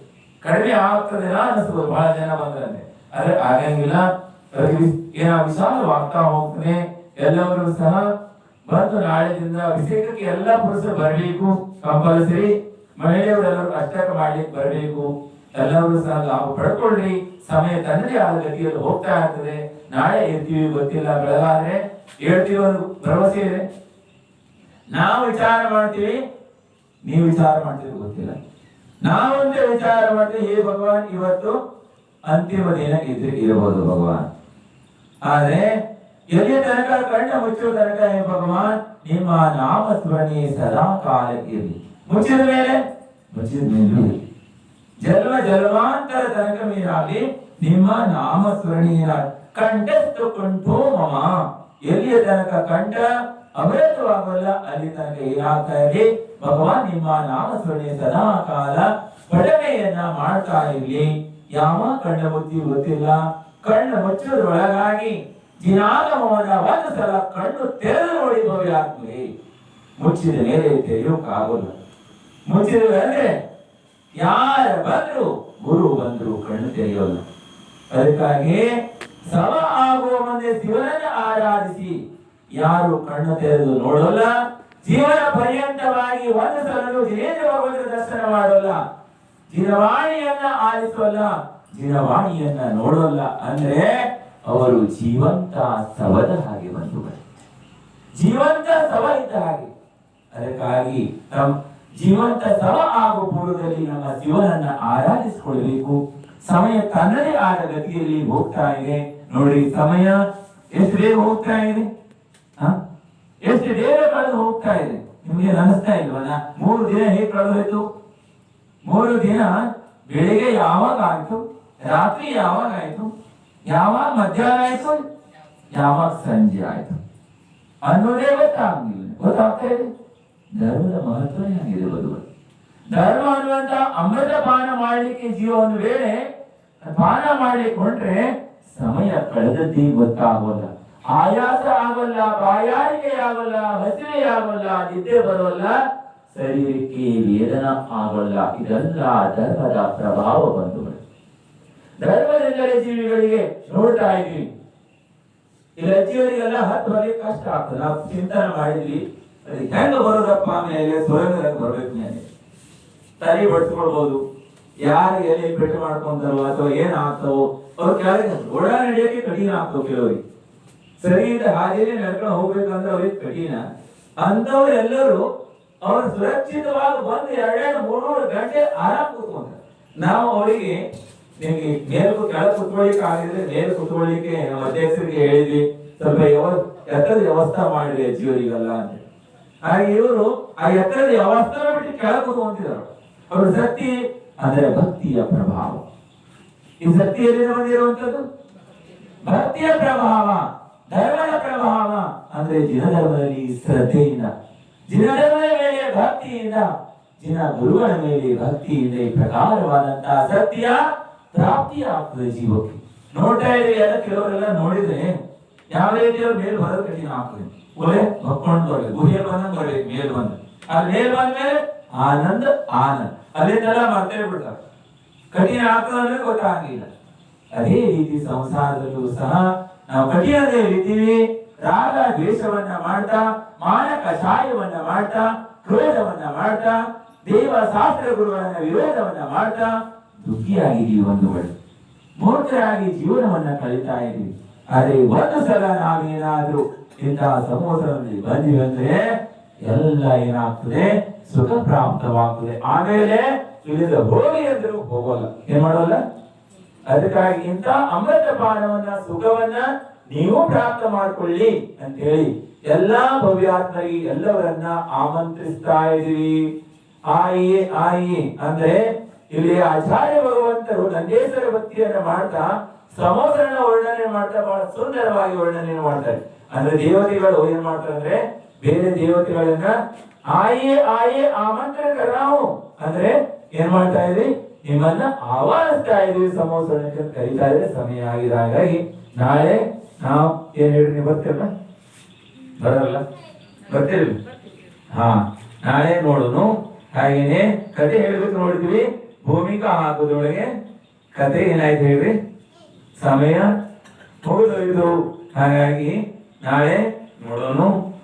ಕಡಿಮೆ ಆಗ್ತದೆ ಅನಿಸ್ಬೋದು ಬಹಳ ಜನ ಬಂದ್ರಂತೆ, ಆದ್ರೆ ಆಗಂಗಿಲ್ಲ. ವಿಶಾಲವಾಗ್ತಾ ಹೋಗ್ತಾನೆ. ಎಲ್ಲರೂ ಸಹ ಬಂದು ನಾಳೆದಿಂದ ಅಭಿಷೇಕಕ್ಕೆ ಎಲ್ಲ ಪುರುಷರು ಬರಬೇಕು, ಕಂಪಲ್ಸರಿ. ಮಹಿಳೆಯರೆಲ್ಲರೂ ಅಷ್ಟಕ ಮಾಡ್ಲಿಕ್ಕೆ ಬರಬೇಕು. ಎಲ್ಲರೂ ಸಹ ಲಾಭ ಪಡ್ಕೊಳ್ರಿ. ಸಮಯ ತನ್ನದೇ ಆದ ಗತಿಯಲ್ಲಿ ಹೋಗ್ತಾ ಇರ್ತದೆ. ನಾಳೆ ಇರ್ತೀವಿ ಗೊತ್ತಿಲ್ಲ, ಬೆಳಗಾದ್ರೆ ಹೇಳ್ತೀವಿ ಒಂದು ಭರವಸೆ ಇದೆ. ನಾವು ವಿಚಾರ ಮಾಡ್ತೀವಿ, ನೀವು ವಿಚಾರ ಮಾಡ್ತೀವಿ ಗೊತ್ತಿಲ್ಲ. ನಾವಂತೆ ವಿಚಾರ ಮಾಡ್ತೀವಿ, ಹೇ ಭಗವಾನ್ ಇವತ್ತು ಅಂತಿಮ ದಿನ ಇರಬಹುದು ಭಗವಾನ್. ಆದ್ರೆ ಎಲ್ಲಿಯ ತನಕ ಕಣ್ಣ ಮುಚ್ಚುವ ತನಕ ಹೇ ಭಗವಾನ್ ನಿಮ್ಮ ನಾಮ ಸ್ಮರಣೆ ಸದಾ ಕಾಲಕ್ಕೆ ಇರಲಿ. ಮುಚ್ಚಿದ ಮೇಲೆ ಜನ್ಮ ಜನ್ಮಾಂತರ ತನಕ ಮೀರಾಗಲಿ ನಿಮ್ಮ ನಾಮ ಸ್ಮರಣೀಯ ಕಂಠಸ್ತು ಕಂಠೋ ಮಮ. ಎಲ್ಲಿಯ ತನಕ ಕಂಠ ಅಮೃತವಾಗಲ್ಲ ಅಲ್ಲಿ ತನಕ ಏನಾಗ್ತಾ ಇರಲಿ ಭಗವಾನ್ ನಿಮ್ಮ ನಾಮ ಸ್ಮರಣೆ ಸದಾ ಕಾಲ ಪಠಣೆಯನ್ನ ಮಾಡ್ತಾ ಇರ್ಲಿ. ಯಾವ ಕಣ್ಣ ಮುಚ್ಚಿ ಗೊತ್ತಿಲ್ಲ, ಕಣ್ಣು ಮುಚ್ಚುವುದರೊಳಗಾಗಿ ದಿನಾಗಮನ ಒಂದು ಸಲ ಕಣ್ಣು ತೆರೆದು ನೋಡಿ ಭವ್ಯಾತ್ಮೆ. ಮುಚ್ಚಿದ ಮೇಲೆ ತೆರೆಯೋಕ್ಕಾಗೋಲ್ಲ. ಮುಚ್ಚಿದ ಅಂದ್ರೆ ಯಾರ ಬಂದ್ರು ಗುರು ಬಂದ್ರು ಕಣ್ಣು ತೆರೆಯೋಲ್ಲ. ಅದಕ್ಕಾಗಿ ಸಮ ಆಗುವ ಮುಂದೆ ಶಿವನನ್ನು ಆರಾಧಿಸಿ ಯಾರು ಕಣ್ಣು ತೆರೆದು ನೋಡೋಲ್ಲ, ಜೀವನ ಪರ್ಯಂತವಾಗಿ ಒಂದು ಸಲನು ಜಿನೇಂದ್ರ ಭಗವಂತರ ದರ್ಶನ ಮಾಡೋಲ್ಲ, ಜಿನವಾಣಿಯನ್ನ ಆಲಿಸೋಲ್ಲ, ಜಿನವಾಣಿಯನ್ನ ನೋಡೋಲ್ಲ ಅಂದ್ರೆ ಅವರು ಜೀವಂತ ಸವದ ಹಾಗೆ ಬಂಧುಗಳು, ಜೀವಂತ ಸವ ಇದ್ದ ಹಾಗೆ. ಅದಕ್ಕಾಗಿ ಜೀವಂತ ಸವ ಆಗುವ ಪೂರ್ವದಲ್ಲಿ ನಮ್ಮ ಶಿವನನ್ನ ಆರಾಧಿಸಿಕೊಳ್ಳಬೇಕು. ಸಮಯ ತನ್ನದೇ ಆದ ಗತಿಯಲ್ಲಿ ಹೋಗ್ತಾ ಇದೆ ನೋಡಿ. ಸಮಯ ಎಷ್ಟು ಬೇಗ ಹೋಗ್ತಾ ಇದೆ, ಎಷ್ಟು ಬೇಗ ಕಳೆದು ಹೋಗ್ತಾ ಇದೆ. ನಿಮ್ಗೆ ಅನಿಸ್ತಾ ಇಲ್ವಲ್ಲ 3 ದಿನ ಹೇಗೆ ಕಳೆದೋಯ್ತು? 3 ದಿನ ಬೆಳಿಗ್ಗೆ ಯಾವಾಗ ಆಯ್ತು, ರಾತ್ರಿ ಯಾವಾಗ ಆಯ್ತು, ಯಾವಾಗ ಮಧ್ಯಾಹ್ನ ಆಯ್ತು, ಯಾವಾಗ ಸಂಜೆ ಆಯ್ತು ಅನ್ನೋದೇ ಗೊತ್ತಾಗ್ತಾ ಇದೆ. ಧರ್ಮದ ಮಹತ್ವನೇ ಆಗಿದೆ ಬದುಕು. ಧರ್ಮ ಅನ್ನುವಂತ ಅಮೃತ ಪಾನ ಮಾಡಲಿಕ್ಕೆ ಜೀವ ಒಂದು ವೇಳೆ ಪಾನ ಮಾಡ್ಲಿಕ್ಕೆ ಹೊಂಟ್ರೆ ಸಮಯ ಕಳೆದದ್ದೇ ಗೊತ್ತಾಗೋಲ್ಲ, ಆಯಾಸ ಆಗೋಲ್ಲ, ಬಾಯಾರಿಕೆ ಆಗೋಲ್ಲ, ಹಸಿವೆ ಆಗೋಲ್ಲ, ನಿದ್ದೆ ಬರೋಲ್ಲ, ಶರೀರಕ್ಕೆ ವೇದನ ಆಗೋಲ್ಲ. ಇದೆಲ್ಲ ಧರ್ಮದ ಪ್ರಭಾವ ಬಂಧುಗಳು. ಧರ್ಮದಿಂದಲೇ ಜೀವಿಗಳಿಗೆ ನೋಡ್ತಾ ಇದ್ವಿ. ಈ ರಜ್ಜಿಯವರಿಗೆಲ್ಲ 10 ಬಗೆ ಕಷ್ಟ ಆಗ್ತದೆ. ನಾವು ಚಿಂತನೆ ಮಾಡಿದ್ವಿ ಅದಕ್ಕೆ ಹೆಂಗ ಬರೋದಪ್ಪ ಮೇಲೆ ಸುರಂಗದಾಗ ಬರ್ಬೇಕು ಮೇಲೆ ತರಿ ಬಡ್ಸ್ಕೊಳ್ಬಹುದು. ಯಾರು ಎಲ್ಲಿ ಪೆಟ್ಟು ಮಾಡ್ಕೊಂತಾರೋ ಅಥವಾ ಏನಾಗ್ತಾವೋ ಅವ್ರ ಕೆಳಗೆ ಓಡಾ ನಡೆಯೋಕೆ ಕಠಿಣ ಆಗ್ತಾವ. ಕೆಲವರಿಗೆ ಸರಿಯಾದ ಹಾದಿನೇ ನಡ್ಕೊಂಡು ಹೋಗ್ಬೇಕಂದ್ರೆ ಅವ್ರಿಗೆ ಕಠಿಣ. ಅಂತವ್ರೆಲ್ಲರೂ ಅವ್ರು ಸುರಕ್ಷಿತವಾಗಿ ಬಂದು 2-3 ಗಂಟೆ ಆರಾಮ್ ಕೂತ್ಕೊಂತಾರೆ. ನಾವು ಅವರಿಗೆ ನಿಮ್ಗೆ ಮೇಲ್ ಕೆಳಗೆ ಕುತ್ಕೊಳ್ಳಿಕ್ಕೆ ಆಗಿದ್ರೆ ಮೇಲೆ ಕುತ್ಕೊಳ್ಳಿಕ್ಕೆ ನಮ್ಮ ಅಧ್ಯಕ್ಷರಿಗೆ ಹೇಳಿದ್ವಿ, ಸ್ವಲ್ಪ ಎತ್ತರದ ವ್ಯವಸ್ಥೆ ಮಾಡಿರಿ ಜೀವರಿಗಲ್ಲ ಅಂತ. ಹಾಗೆ ಇವರು ಆ ಎತ್ತರದ ವ್ಯವಸ್ಥೆ ಬಿಟ್ಟು ಕೆಳಗೆ ಕೂತ್ಕೊಂತಿದ್ರು. ಅವ್ರ ಶಕ್ತಿ ಅಂದ್ರೆ ಭಕ್ತಿಯ ಪ್ರಭಾವ. ಈ ಶಕ್ತಿ ಎಲ್ಲಿಂದ ಬಂದಿರುವಂತದ್ದು? ಭಕ್ತಿಯ ಪ್ರಭಾವ, ಧರ್ಮದ ಪ್ರಭಾವ. ಅಂದ್ರೆ ಜಿನಧರ್ಮದಲ್ಲಿ ಶ್ರದ್ಧೆಯಿಂದ, ಜಿನಧರ್ಮದ ಮೇಲೆ ಭಕ್ತಿಯಿಂದ, ಜಿನ ಗುರುಗಳ ಮೇಲೆ ಭಕ್ತಿಯಿಂದ ಈ ಪ್ರಕಾರವಾದಂತಹ ಸತ್ಯ ಪ್ರಾಪ್ತಿ ಆಗ್ತದೆ ಜೀವಕ್ಕೆ. ನೋಡ್ತಾ ಇದ್ದೀವಿ ಎಲ್ಲ. ಕೆಲವರೆಲ್ಲ ನೋಡಿದ್ರೆ ಯಾವ ರೀತಿ ಅವ್ರ ಮೇಲೆ ಬರೋದು ಕಠಿಣ ಆಗ್ತದೆ. ಒಲೆ ಹೊಕ್ಕೊಂಡು ಬರ್ಬೇಕು, ಗುಹೆಯಲ್ಲಿ ಬಂದಂಗೆ ಬರ್ಬೇಕು, ಮೇಲ್ ಬಂದ ಅಲ್ಲಿ ಮೇಲ್ ಬಂದ್ಮೇಲೆ ಆನಂದ ಆನಂದ ಅಲ್ಲಿಂದೆಲ್ಲ ಮರ್ತೇ ಬಿಡ್ತಾರೆ. ಕಠಿಣ ಆಗ್ತದೆ ಅಂದ್ರೆ ಗೊತ್ತಾಗಿಲ್ಲ. ಅದೇ ರೀತಿ ಸಂಸಾರದಲ್ಲೂ ಸಹ ನಾವು ಕಠಿಣದೇ ಇದ್ದೀವಿ. ರಾಗ ದ್ವೇಷವನ್ನ ಮಾಡ್ತಾ, ಮಾನ ಕಷಾಯವನ್ನ ಮಾಡ್ತಾ, ಕ್ರೋಧವನ್ನ ಮಾಡ್ತಾ, ದೇವ ಶಾಸ್ತ್ರ ಗುರುಗಳನ್ನ ವಿರೋಧವನ್ನ ಮಾಡ್ತಾ ದುಃಖಿಯಾಗಿದ್ದೀವಿ. ಬಂಧುಗಳು, ಮೂರ್ಖರಾಗಿ ಜೀವನವನ್ನ ಕಳೀತಾ ಇದ್ದೀವಿ. ಆದ್ರೆ ಒಂದು ಸಲ ನಾವೇನಾದ್ರೂ ಇಂತಹ ಸಮೂಹದಲ್ಲಿ ಬಂದಿವಿ ಅಂದ್ರೆ ಎಲ್ಲ ಏನಾಗ್ತದೆ? ಸುಖ ಪ್ರಾಪ್ತವಾಗ್ತದೆ. ಆಮೇಲೆ ಇಲ್ಲಿಂದ ಹೋಗಿ ಅಂದ್ರೂ ಹೋಗೋಲ್ಲ, ಏನ್ ಮಾಡೋಲ್ಲ. ಅದಕ್ಕಾಗಿ ಇಂಥ ಅಮೃತ ಪಾನವನ್ನ, ಸುಖವನ್ನ ನೀವು ಪ್ರಾಪ್ತ ಮಾಡ್ಕೊಳ್ಳಿ ಅಂತ ಹೇಳಿ ಎಲ್ಲಾ ಭವ್ಯಾತ್ಮರಿಗೆ ಎಲ್ಲವರನ್ನ ಆಮಂತ್ರಿಸ್ತಾ ಇದೀವಿ. ಆಯಿ ಅಂದ್ರೆ ಇಲ್ಲಿ ಆಚಾರ್ಯ ಭಗವಂತರು ನಂದೇಶ್ವರ ಭಕ್ತಿಯನ್ನ ಮಾಡ್ತಾ ಸಮೋಸರಣ ವರ್ಣನೆ ಮಾಡ್ತಾ ಬಹಳ ಸುಂದರವಾಗಿ ವರ್ಣನೆ ಮಾಡ್ತಾರೆ. ಅಂದ್ರೆ ದೇವತೆಗಳು ಏನ್ ಮಾಡ್ತಾರೆ ಅಂದ್ರೆ ಬೇರೆ ದೇವತೆಗಳನ್ನ ಆಯೇ ಆಮಂತ್ರಣ ನಾವು ಅಂದ್ರೆ ಏನ್ ಮಾಡ್ತಾ ಇದ್ರಿ? ನಿಮ್ಮನ್ನ ಆಹ್ವಾನಿಸ್ತಾ ಇದ್ವಿ ಸಮೋಸರಣಕ್ಕೆ ಕರೀತಾ ಇದ್ರೆ ಸಮಯ ಆಗಿದೆ. ಹಾಗಾಗಿ ನಾಳೆ ನಾವು ಏನ್ ಹೇಳ್ರಿ, ನೀವು ಬರ್ತಿರಲ್ಲ? ಬರಲ್ಲ? ಬರ್ತೀರಿ? ಹಾ, ನಾಳೆ ನೋಡೋನು. ಹಾಗೇನೆ ಕತೆ ಹೇಳ್ಬೇಕು ನೋಡಿದ್ವಿ. ಭೂಮಿಕಾ ಹಾಕೋದ್ರೊಳಗೆ ಕತೆ ಏನಾಯ್ತು ಹೇಳ್ರಿ? ಸಮಯ ಮುಗಿದೋಯ್ತು. ಹಾಗಾಗಿ ನಾಳೆ ನೋಡೋನು.